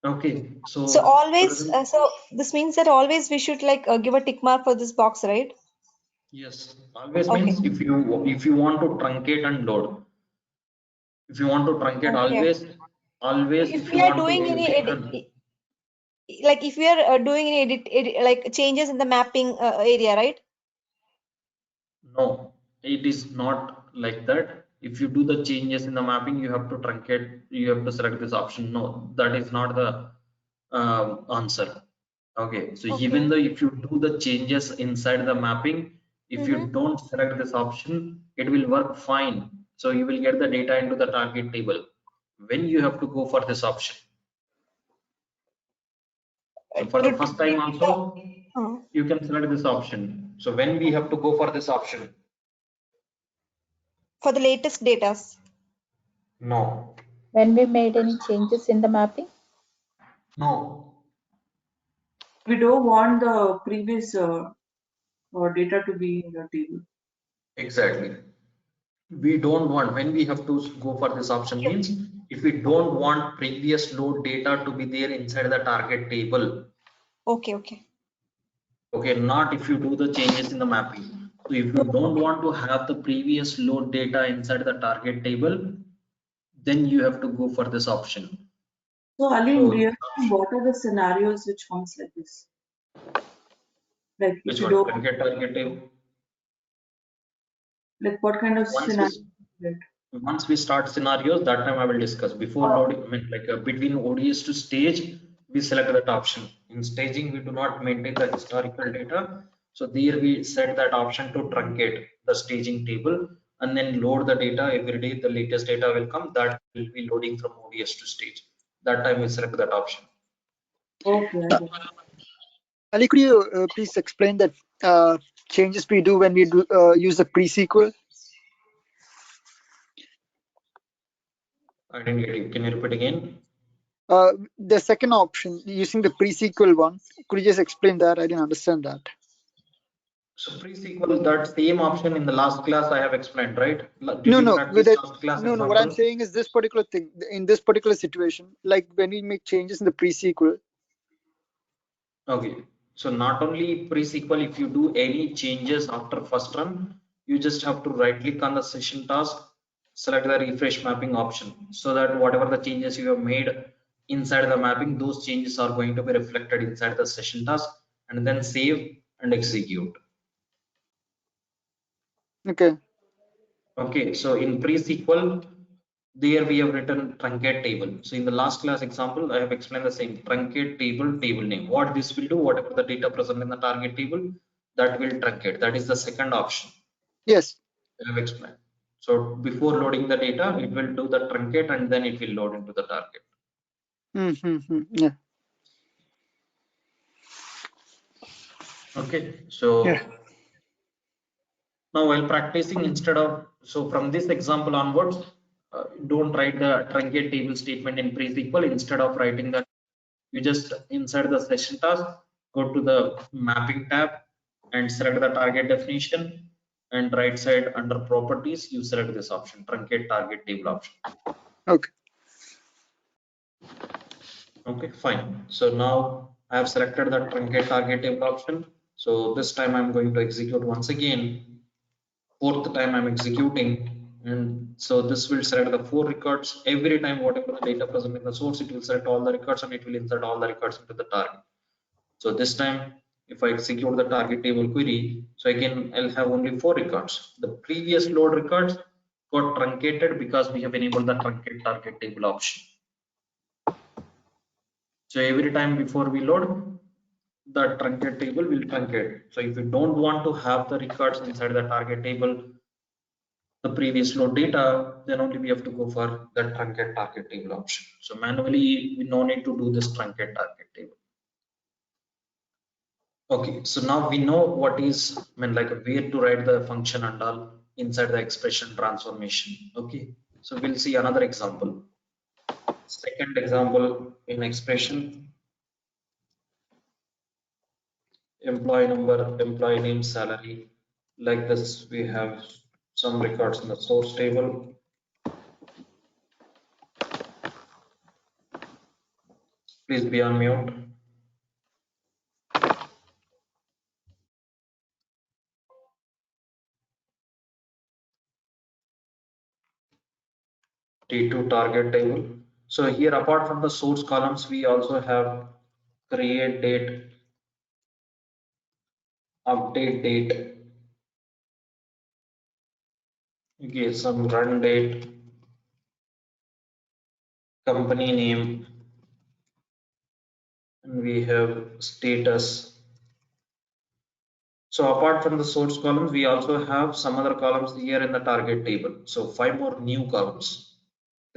Okay, So always, so this means that always we should like give a tick mark for this box, right? yes, always Okay. means if you want to truncate and load, if you want to truncate, Okay. always If if we you are want to doing any execute, like if we are doing any like changes in the mapping area, right? No, it is not like that. If you do the changes in the mapping, you have to truncate, you have to select this option. No, that is not the answer. Okay, so even Okay. though if you do the changes inside the mapping, if you don't select this option, it will work fine. So you will get the data into the target table when you have to go for this option. So for the first time also, you can select this option. So when we have to go for this option? For the latest data. No. When we made any changes in the mapping? No. We don't want the previous data to be in the table. Exactly. We don't want, when we have to go for this option means if we don't want previous load data to be there inside the target table. Okay, okay. Okay, not if you do the changes in the mapping. So if you don't want to have the previous load data inside the target table, then you have to go for this option. So Ali, in So real time, what are the scenarios which comes like this? Like if which you one? don't, Target table. like what kind of Once scenario? once we start scenarios, that time I will discuss. Before loading, I mean, like between ODS to stage, we select that option. In staging, we do not maintain the historical data. So there we set that option to truncate the staging table and then load the data every day. The latest data will come, that will be loading from ODS to stage. That time we select that option. Okay. Ali, could you please explain that changes we do when we do use the pre-SQL? I didn't get you. Can you repeat again? The second option, using the pre-SQL one, could you just explain that? I didn't understand that. So pre-SQL, that same option in the last class I have explained, right? Did No, you no, practice last class no. example? What I'm saying is this particular thing, in this particular situation, like when we make changes in the pre-SQL. Okay, so not only pre-SQL, if you do any changes after first run, you just have to right click on the session task, select the refresh mapping option, so that whatever the changes you have made inside the mapping, those changes are going to be reflected inside the session task, and then save and execute. Okay. Okay, so in pre-SQL, there we have written truncate table. So in the last class example, I have explained the same truncate table name. What this will do, whatever the data present in the target table, that will truncate. That is the second option. Yes. I have explained. So before loading the data, it will do the truncate and then it will load into the target. Yeah. Okay, so yeah. Now while practicing, instead of, so from this example onwards, don't write the truncate table statement in pre-SQL. Instead of writing that, you just inside the session task, go to the mapping tab and select the target definition, and right side under properties, you select this option, truncate target table option. Okay. Okay, fine. So now I have selected the truncate target table option. So this time I'm going to execute once again. Fourth time I'm executing, and so this will select the 4 records. Every time whatever the data present in the source, it will select all the records and it will insert all the records into the target. So this time if I execute the target table query, so I'll have only 4 records. The previous load records got truncated because we have enabled the truncate target table option. So every time before we load, the truncate table will truncate. So if you don't want to have the records inside the target table, the previous load data, then only we have to go for the truncate target table option. So manually, we no need to do this truncate target table. Okay, so now we know what is, I mean, like where to write the function and all inside the expression transformation. Okay, so we'll see another example. Second example in expression, employee number, employee name, salary. Like this, we have some records in the source table. Please be on mute. T2 target table. So here, apart from the source columns, we also have create date, update date, okay, some run date, company name, and we have status. So apart from the source columns, we also have some other columns here in the target table. So 5 more new columns: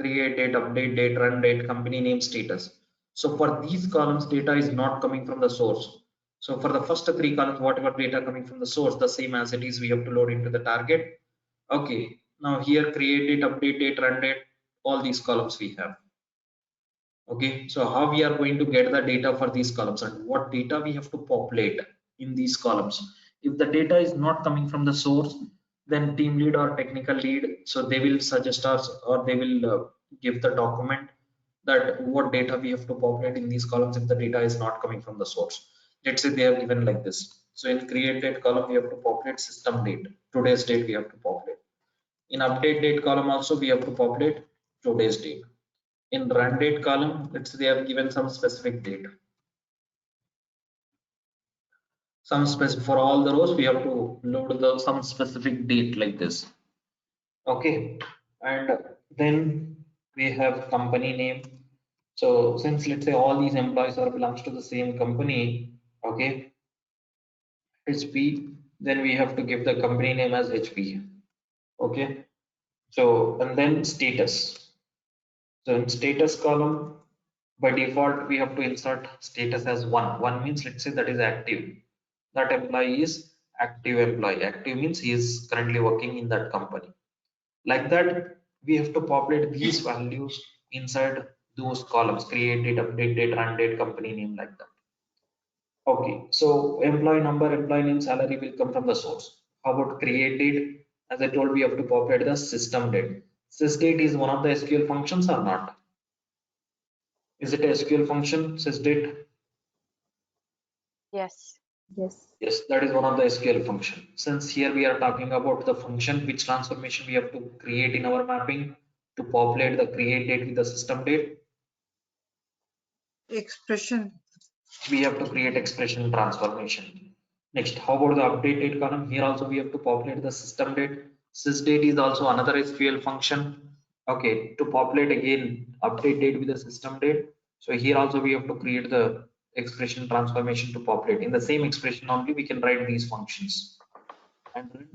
create date, update date, run date, company name, status. So for these columns, data is not coming from the source. So for the first 3 columns, whatever data coming from the source, the same as it is, we have to load into the target. Okay, now here create date, update date, run date, all these columns we have. Okay, so how we are going to get the data for these columns and what data we have to populate in these columns. If the data is not coming from the source, then team lead or technical lead, so they will suggest us, or they will give the document that what data we have to populate in these columns if the data is not coming from the source. Let's say they are given like this. So in create date column, we have to populate system date, today's date we have to populate. In update date column also we have to populate today's date. In run date column, let's say they have given some specific date. Some specific, for all the rows we have to load the some specific date like this. Okay, and then we have company name. So since let's say all these employees are belongs to the same company, okay, HP, then we have to give the company name as HP. Okay, so and then status. So in status column, by default we have to insert status as 1. 1 means, let's say, that is active, that employee is active employee. Active means he is currently working in that company. Like that, we have to populate these values inside those columns: create date, update date, run date, company name, like that. Okay, so employee number, employee name, salary will come from the source. How about create date? As I told, we have to populate the system date. Sysdate is one of the SQL functions or not? Is it a SQL function, sysdate? Yes. Yes. Yes, that is one of the SQL function. Since here we are talking about the function, which transformation we have to create in our mapping to populate the create date with the system date, Expression. we have to create expression transformation. Next, how about the update date column? Here also we have to populate the system date. Sysdate is also another SQL function. Okay, to populate again update date with the system date. So here also we have to create the expression transformation to populate. In the same expression only we can write these functions. And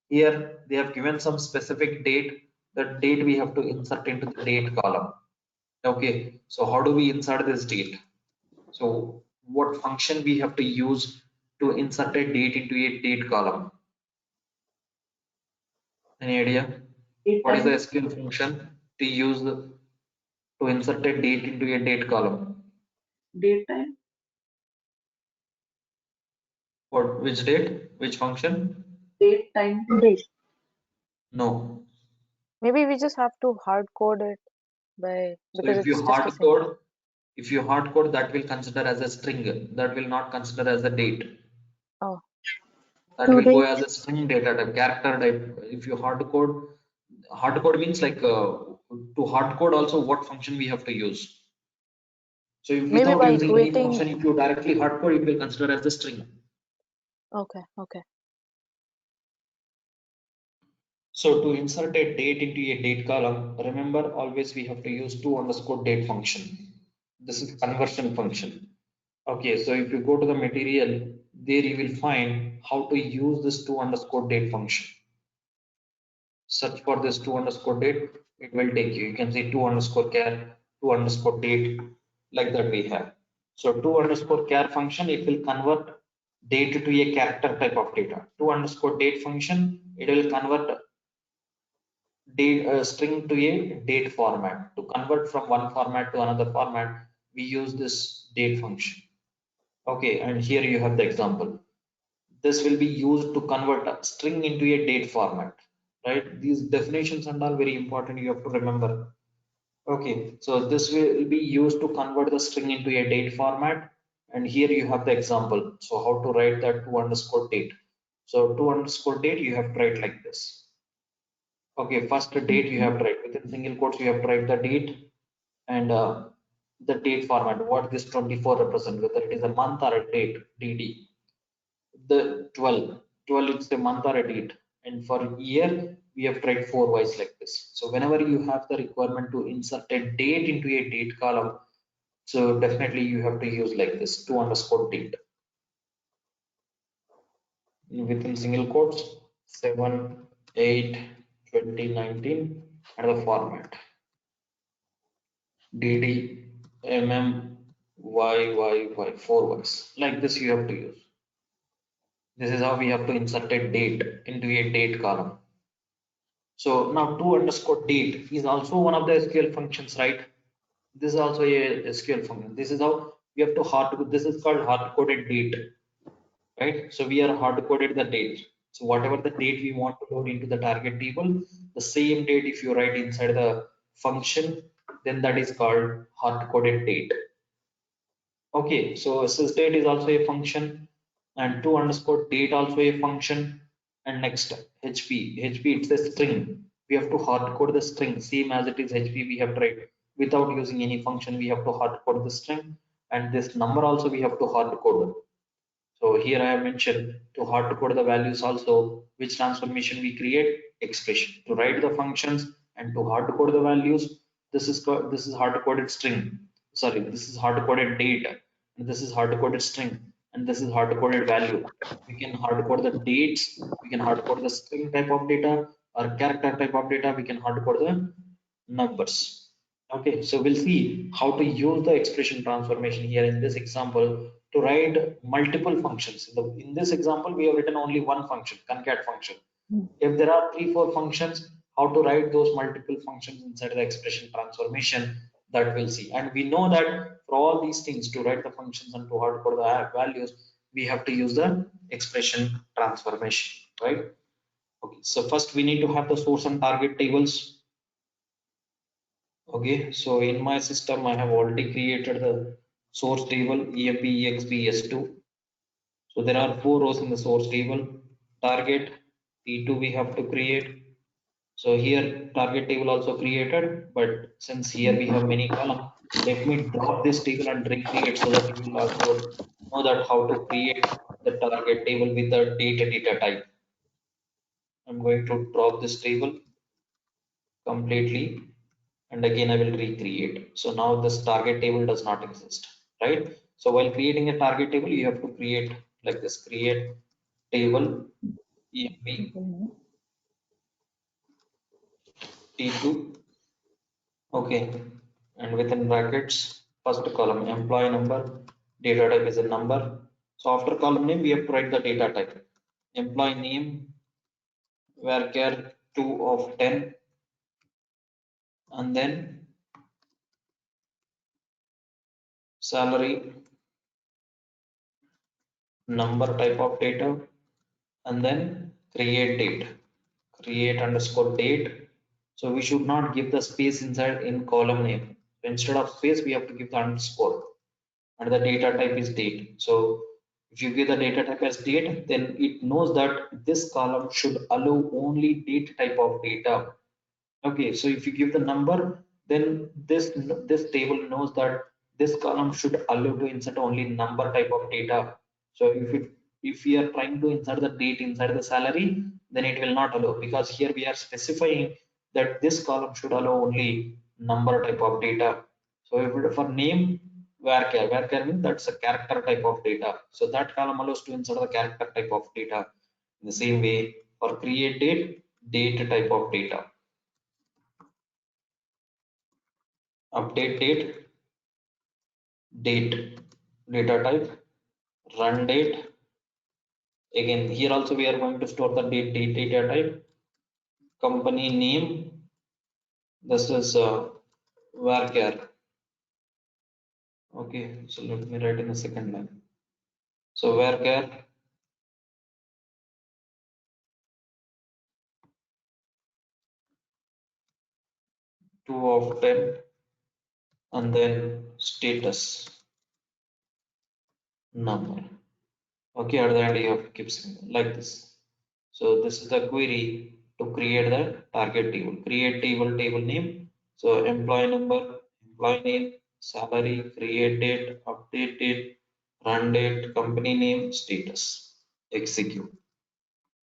here they have given some specific date. That date we have to insert into the date column. Okay, so how do we insert this date? So what function we have to use to insert a date into a date column? Any idea? Date What is the time, SQL function to use to insert a date into a date column? date time, What, which date? Which function? date time. Date. No. Maybe we just have to hard code it by So because if you it's just hard a single. code, that will consider as a string. That will not consider as a date. Oh, That will go as a string data type, character type. If you hard code means like to hard code also what function we have to use. So if maybe without by using any waiting. function, if you directly hard code, it will consider as a string. Okay, okay. So to insert a date into a date column, remember always we have to use to_date function. This is conversion function. Okay, so if you go to the material, there you will find how to use this to_date function. Search for this to_date, it will take you. You can see to_char, to_date, like that we have. So to_char function, it will convert date to a character type of data. To_date function, it will convert date string to a date format. To convert from one format to another format, we use this date function. Okay, and here you have the example. This will be used to convert a string into a date format, right? These definitions and all very important, you have to remember. Okay, so this will be used to convert the string into a date format, and here you have the example. So how to write that to_date? So to_date you have to write like this. Okay, first date you have to write within single quotes, you have to write the date, and the date format, what this 24 represent, whether it is a month or a date, DD. The 12 it's a month or a date, and for year we have tried 4 wise like this. So whenever you have the requirement to insert a date into a date column, so definitely you have to use like this 2_date within single quotes 7/8/2019 and the format DD YYY 4 wise like this you have to use. This is how we have to insert a date into a date column. So now 2_date is also one of the SQL functions, right? This is also a SQL function. This is how we have to this is called hard coded date, right? So we are hard coded the date. So whatever the date we want to load into the target table, the same date if you write inside the function, then that is called hard coded date. Okay, so sysdate is also a function, and 2_date also a function. And next HP it's a string. We have to hard code the string same as it is HP. We have tried without using any function. We have to hard code the string, and this number also we have to hard code. So here I have mentioned to hard code the values also, which transformation we create expression to write the functions and to hard code the values. This is hard coded string. Sorry, this is hard coded date, and this is hard coded string, and this is hard coded value. We can hard code the dates. We can hard code the string type of data or character type of data. We can hard code the numbers. Okay, so we'll see how to use the expression transformation here in this example to write multiple functions. In this example, we have written only one function, concat function. If there are 3-4 functions, how to write those multiple functions inside the expression transformation, that we'll see. And we know that for all these things, to write the functions and to hard code the values, we have to use the expression transformation, right? Okay, so first we need to have the source and target tables. Okay, so in my system, I have already created the source table EMP EXP S2. So there are 4 rows in the source table. Target T2 we have to create. So here target table also created, but since here we have many columns, let me drop this table and recreate so that you will also know that how to create the target table with the data type. I'm going to drop this table completely, and again I will recreate. So now this target table does not exist, right? So while creating a target table, you have to create like this: create table EMP T2. Okay, and within brackets, first column employee number, data type is a number. So after column name, we have to write the data type. Employee name varchar 2 of 10, and then salary number type of data, and then create_date. So we should not give the space inside in column name. Instead of space, we have to give the underscore, and the data type is date. So if you give the data type as date, then it knows that this column should allow only date type of data. Okay, so if you give the number, then this table knows that this column should allow to insert only number type of data. So if we are trying to insert the date inside the salary, then it will not allow, because here we are specifying that this column should allow only number type of data. So if for name varchar means that's a character type of data. So that column allows to insert the character type of data. In the same way, for create date type of data. Update date data type, run date. Again, here also we are going to store the date data type, company name. This is varchar. Okay, so let me write in the second line. So varchar two of 10, and then status number. Okay, at the end you have to keep like this. So this is the query to create the target table. Create table name. So employee number, employee name, salary, create date, update date, run date, company name, status, execute.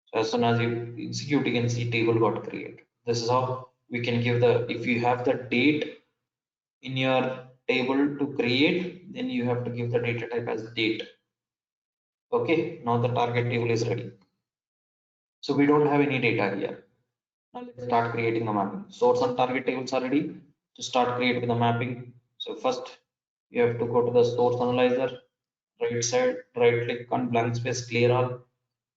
So as soon as you execute, you can see table got created. This is how we can give the, if you have the date in your table to create, then you have to give the data type as date. Okay, now the target table is ready. So we don't have any data here. Now let's start creating the mapping. Source and target tables are ready to start creating the mapping. So first you have to go to the source analyzer, right side, right click on blank space, clear all,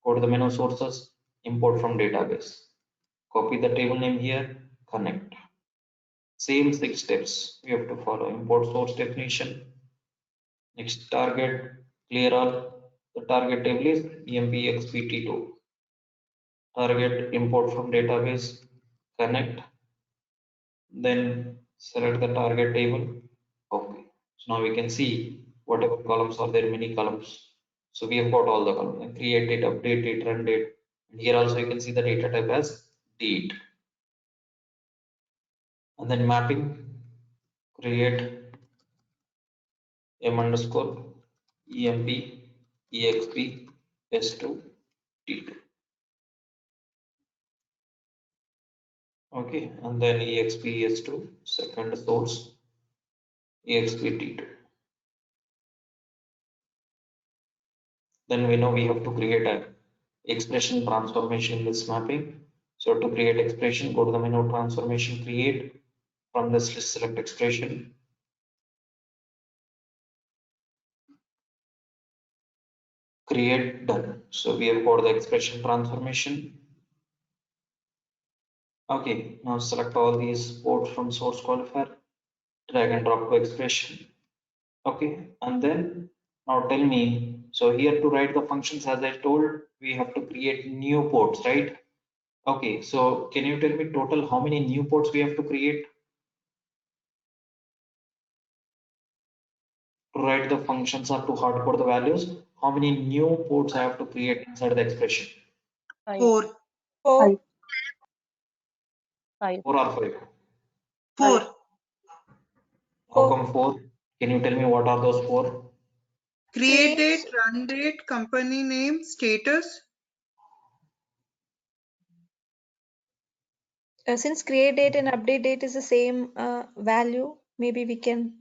go to the menu sources, import from database. Copy the table name here, connect. Same 6 steps we have to follow. Import source definition. Next target, clear all. The target table is EMP-XPT2. Target import from database, connect. Then select the target table. Okay. So now we can see whatever columns are there, many columns. So we have got all the columns. Create date, update date, run date. And here also you can see the data type as date. And then mapping, create m underscore emp exp s2 t2. Okay, and then exp s2 second source exp t2. Then we know we have to create a expression transformation in this mapping. So to create expression, go to the menu transformation, create. From this list, select expression. Create, done. So we have got the expression transformation. Okay, now select all these ports from source qualifier, drag and drop to expression. Okay, and then now tell me, so here to write the functions, as I told, we have to create new ports, right? Okay, so can you tell me total how many new ports we have to create to write the functions or to hard code the values? How many new ports I have to create inside the expression? 5. 4. 4. 5. 4 or 5? 4. How come 4? Can you tell me what are those 4? Create date, run date, company name, status. Since create date and update date is the same value, maybe we can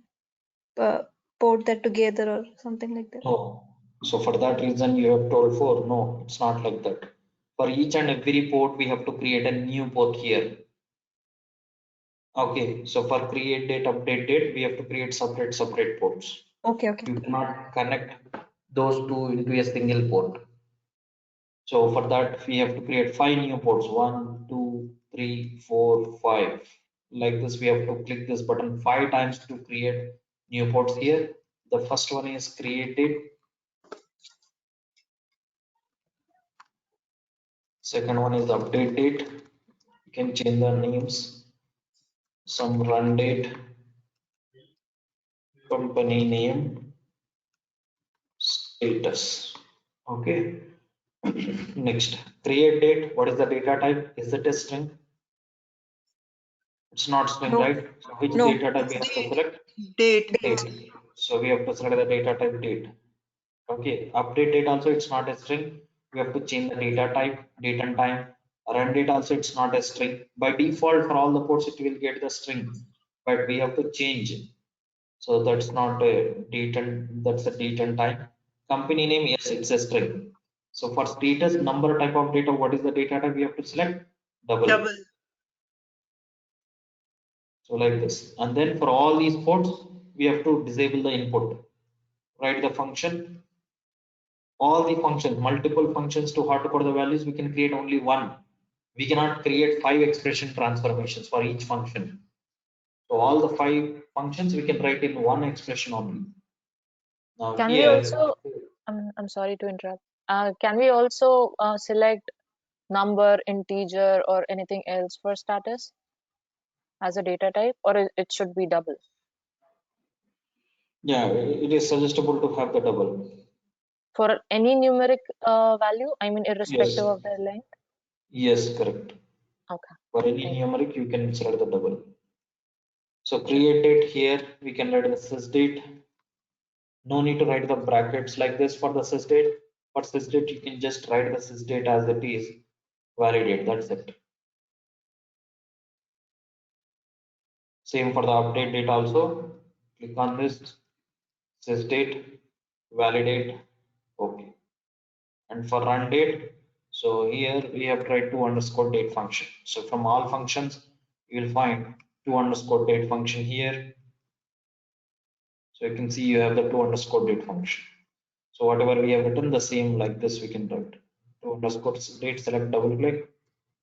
port that together or something like that. No. So for that reason you have told 4. No, it's not like that. For each and every port, we have to create a new port here. Okay, so for create date, update date, we have to create separate ports. Okay, okay. You cannot connect those two into a single port. So for that, we have to create 5 new ports. 1, 2, 3, 4, 5. Like this, we have to click this button 5 times to create new ports here. The first one is create date. Second one is update date. You can change the names. Some run date, company name, status. Okay. Next, create date. What is the data type? Is it a string? It's not string, No. right? So which No. data type we have to select? Date. Date. So we have to select the data type date. Okay. Update date also, it's not a string. We have to change the data type, date and time. Run date also, it's not a string. By default, for all the ports, it will get the string, but we have to change it. So that's not a date and that's a date and time. Company name, yes, it's a string. So for status number type of data, what is the data type we have to select? Double. So like this. And then for all these ports, we have to disable the input. Write the function. All the functions, multiple functions to hard code the values, we can create only one. We cannot create 5 expression transformations for each function. So all the 5 functions we can write in one expression only. Now Can we here, also, I'm sorry to interrupt. Can we also select number, integer, or anything else for status as a data type, or it should be double? yeah, it is suggestible to have the double. For any numeric value, I mean, Yes. irrespective of their length? Yes, correct. Okay. For any Thank you. numeric, you can select the double. So create date, here we can write the sys date. No need to write the brackets like this for the sys date. For sys date, you can just write the sys date as it is, validate, that's it. Same for the update date also. Click on this, sys date, validate, okay. And for run date, so here we have tried to_date function. So from all functions, you will find to_date function here. So you can see you have the to_date function. So whatever we have written, the same like this we can write. To_date, select, double click.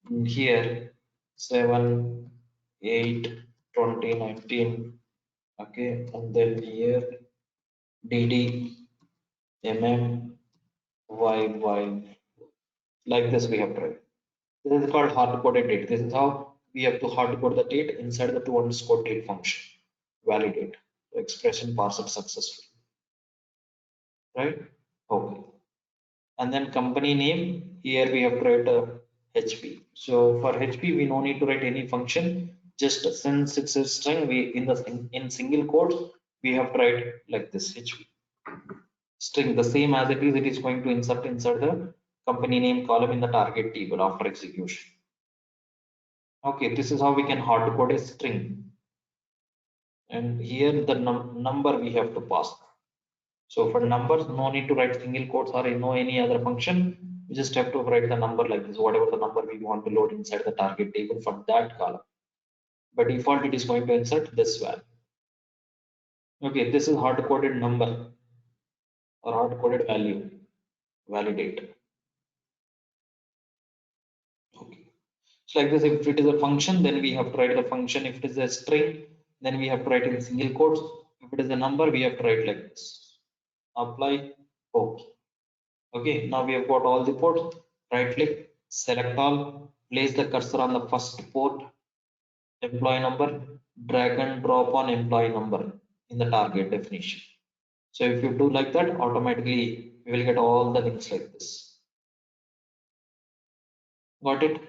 And here 7, 8, 2019. Okay, and then here DD, YY. Like this we have tried. This is called hard-coded date. This is how we have to hard-code the date inside the to_date function. Validate. The expression parsed successfully. Right? Okay. And then company name, here we have to write a HP. So for HP, we no need to write any function. Just since it's a string, we in single quotes, we have to write like this HP. String, the same as it is going to insert inside the company name column in the target table after execution. Okay, this is how we can hard code a string. And here the number we have to pass. So for numbers, no need to write single quotes or no any other function. We just have to write the number like this, whatever the number we want to load inside the target table for that column. By default, it is going to insert this value. Okay, this is hard coded number or hard coded value. Validate. Okay. So like this, if it is a function, then we have to write the function. If it is a string, then we have to write in single quotes. If it is a number, we have to write like this. Apply. Okay. Okay, now we have got all the ports. Right click, select all, place the cursor on the first port, employee number, drag and drop on employee number in the target definition. So if you do like that, automatically we will get all the things like this. Got it?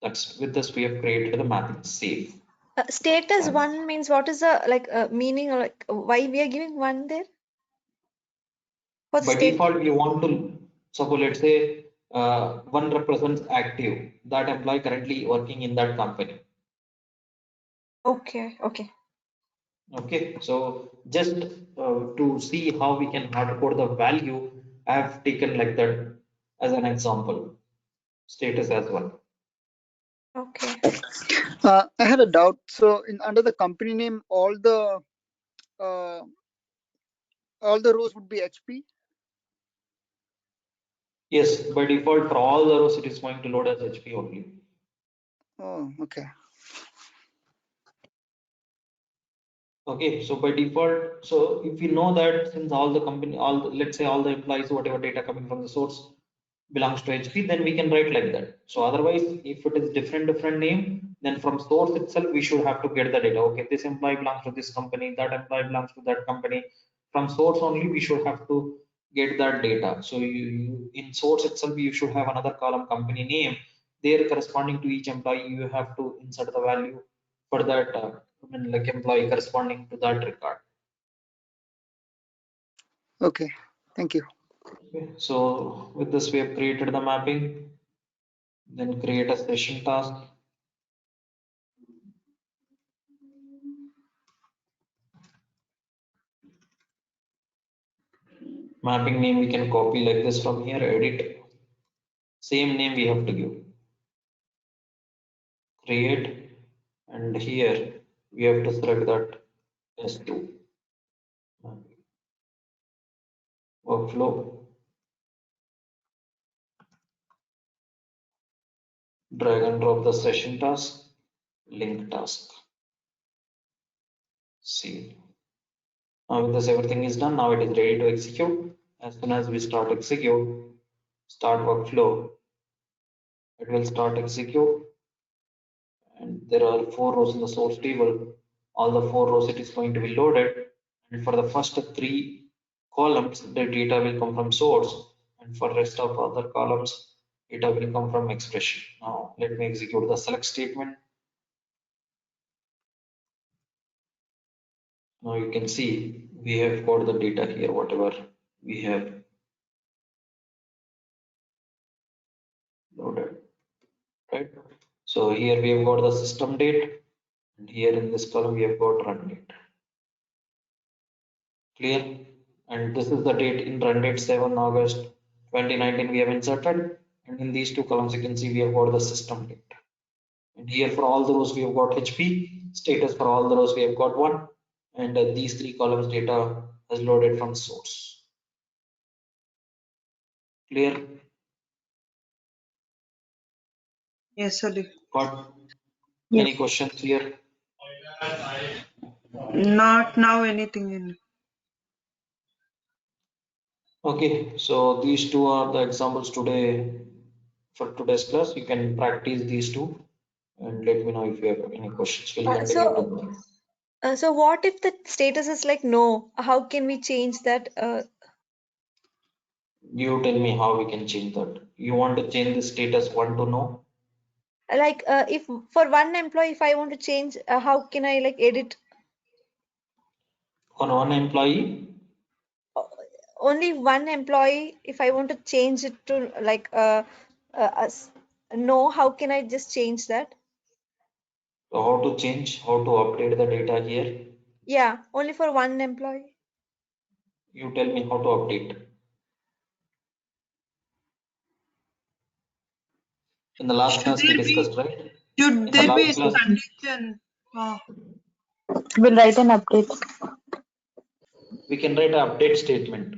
That's with this we have created the mapping. Save. Status 1 means what is the meaning, or like why we are giving 1 there? What's By state? default, we want to suppose, let's say 1 represents active, that employee currently working in that company. Okay, okay. Okay, so just to see how we can hard code the value, I have taken like that as an example, status as well. Okay. I had a doubt. So in under the company name, all the rows would be HP. Yes, by default for all the rows, it is going to load as HP only. Oh, okay. Okay, so by default, so if you know that since all the company, let's say all the employees, whatever data coming from the source belongs to HP, then we can write like that. So otherwise, if it is different name, then from source itself, we should have to get the data. Okay, this employee belongs to this company, that employee belongs to that company. From source only, we should have to get that data. So you in source itself, you should have another column company name. There corresponding to each employee, you have to insert the value for that like employee corresponding to that record. Okay, thank you. Okay, so with this we have created the mapping, then create a session task. Mapping name we can copy like this from here, edit, same name we have to give, create, and here we have to select that S2 workflow, drag and drop the session task, link task, see. Now with this everything is done, now it is ready to execute. As soon as we start execute, start workflow, it will start execute, and there are 4 rows in the source table. All the 4 rows it is going to be loaded, and for the first 3 columns the data will come from source, and for rest of other columns data will come from expression. Now let me execute the select statement. Now you can see we have got the data here, whatever we have loaded, right? So here we have got the system date, and here in this column we have got run date. Clear? And this is the date in run date 7 August 2019 we have inserted, and in these two columns you can see we have got the system date. And here for all the rows we have got HP status, for all the rows we have got 1, and these three columns data is loaded from source. Clear? Yes, Ali. Got Yes. any questions here? Not now anything in. Okay, so these two are the examples today for today's class. You can practice these two and let me know if you have any questions. We'll continue tomorrow. So what if the status is like no? How can we change that? You tell me how we can change that. You want to change the status 1 to no? Like if for one employee, if I want to change, how can I like edit? For one employee, Only one employee. If I want to change it to like no, how can I just change that? so how to change, how to update the data here? Yeah, only for one employee. You tell me how to update. In the last class we discussed, right? Should In the there be last any class, condition? We'll write an update. we can write an update statement.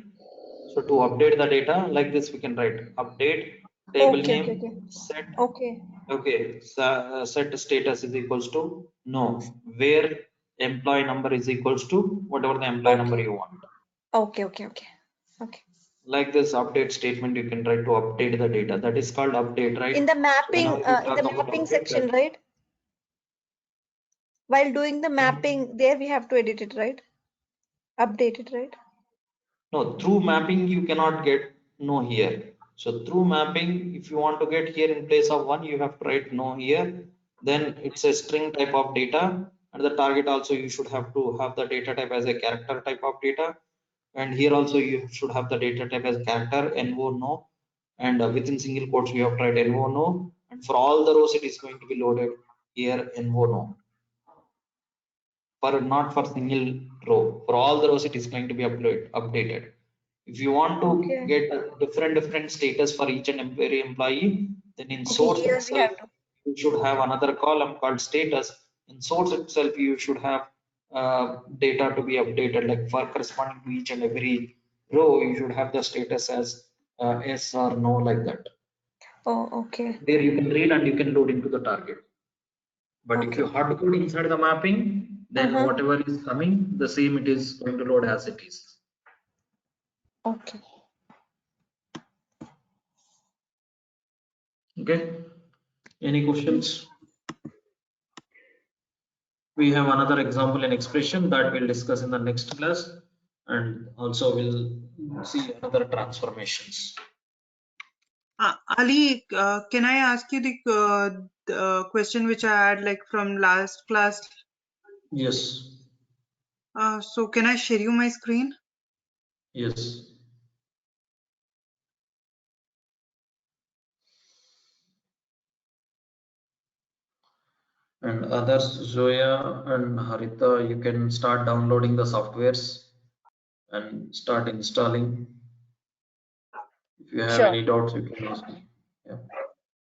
So to update the data like this, we can write update table Okay, name okay. set. Okay. Okay, set status is equals to no, where employee number is equals to whatever the employee number you want. Okay, okay, okay. Okay. Like this update statement, you can try to update the data. That is called update, right? In the So mapping, whenever you in talk the about mapping update, section, right? While doing the mapping, there we have to edit it, right? Update it, right? no, through mapping you cannot get no here. So through mapping, if you want to get here in place of 1, you have to write no here. Then it's a string type of data, and the target also you should have to have the data type as a character type of data. And here also you should have the data type as character no no, and within single quotes we have tried no no, and for all the rows it is going to be loaded here no no. For not for single row, for all the rows it is going to be updated. If you want to Okay. get a different status for each and every employee, then in Okay, source here we itself have to. you should have another column called status. In source itself you should have data to be updated, like for corresponding to each and every row you should have the status as yes or no, like that. Oh, okay. There you can read and you can load into the target. But if Okay. you hard code inside the mapping, then whatever is coming, the same it is going to load as it is. Okay. Okay. Any questions? We have another example in expression that we'll discuss in the next class, and also we'll see another transformations. Ali, can I ask you the question which I had like from last class? Yes. So can I share you my screen? Yes. And others, Zoya and Harita, you can start downloading the softwares and start installing. If you have Sure. any doubts, you can ask me. Yeah.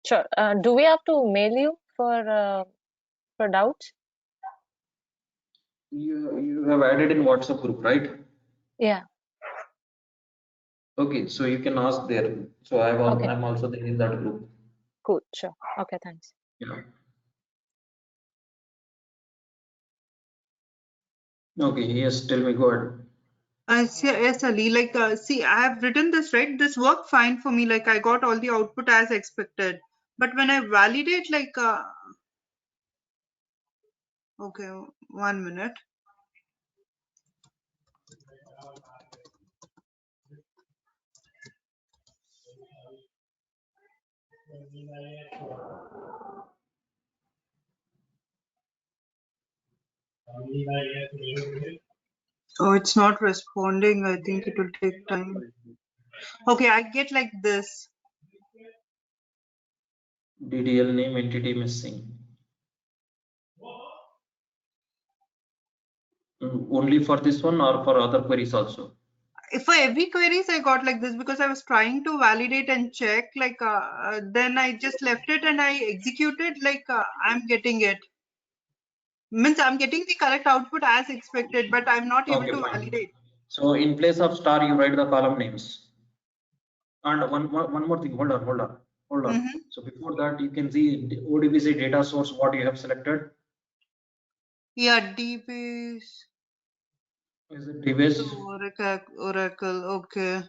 Sure. Do we have to mail you for doubts? You have added in WhatsApp group, right? Yeah. Okay, so you can ask there. So Okay. I'm also there in that group. Cool. Sure. Okay. Thanks. Yeah. Okay. Yes. Tell me. Go ahead. Yes, Ali. Like, see, I have written this, right? This worked fine for me. Like, I got all the output as expected. But when I validate, like, okay, 1 minute. Oh, it's not responding. I think it will take time. Okay, I get like this. DDL name entity missing. Only for this one or for other queries also? For every queries I got like this because I was trying to validate and check, like then I just left it and I executed, like I'm getting it. Means I'm getting the correct output as expected, but I'm not able Okay, to fine. validate. So in place of star, you write the column names. And one more thing, hold on. Mm-hmm. So before that, you can see ODBC data source, what you have selected. Yeah, DBase. Is it DBase? Oracle, okay.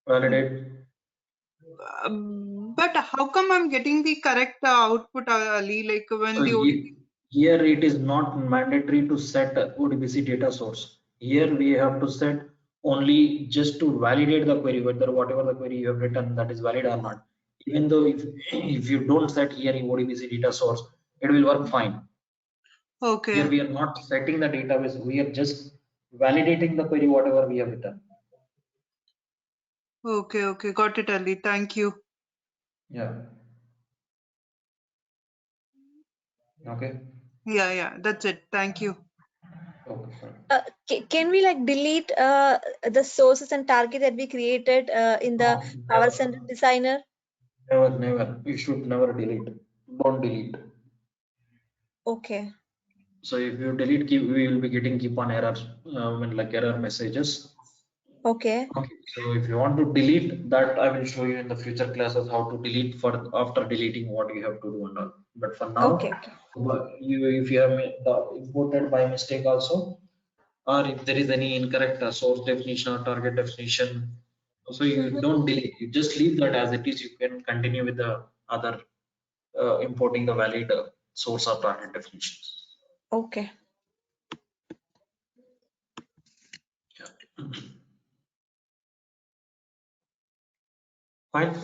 Validate. But how come I'm getting the correct output, Ali? Like when So the here it is not mandatory to set ODBC data source. Here we have to set only just to validate the query, whether whatever the query you have written that is valid or not. Even though if you don't set here in ODBC data source, it will work fine. Okay. Here we are not setting the database, we are just validating the query whatever we have written. Okay, got it, Ali. Thank you. Yeah. Okay. Yeah, that's it. Thank you. Okay, fine. Can we like delete the sources and target that we created in the No, Power Center Designer? never. You should never delete. Don't delete. Okay. So if you delete, we will be getting keep on errors, like error messages. Okay. Okay. So if you want to delete that, I will show you in the future classes how to delete for after deleting what you have to do and all. But for now, Okay. if you have imported by mistake also, or if there is any incorrect source definition or target definition, so you don't delete. You just leave that as it is. You can continue with the other importing the valid source or target definitions. Okay. Yeah. Fine.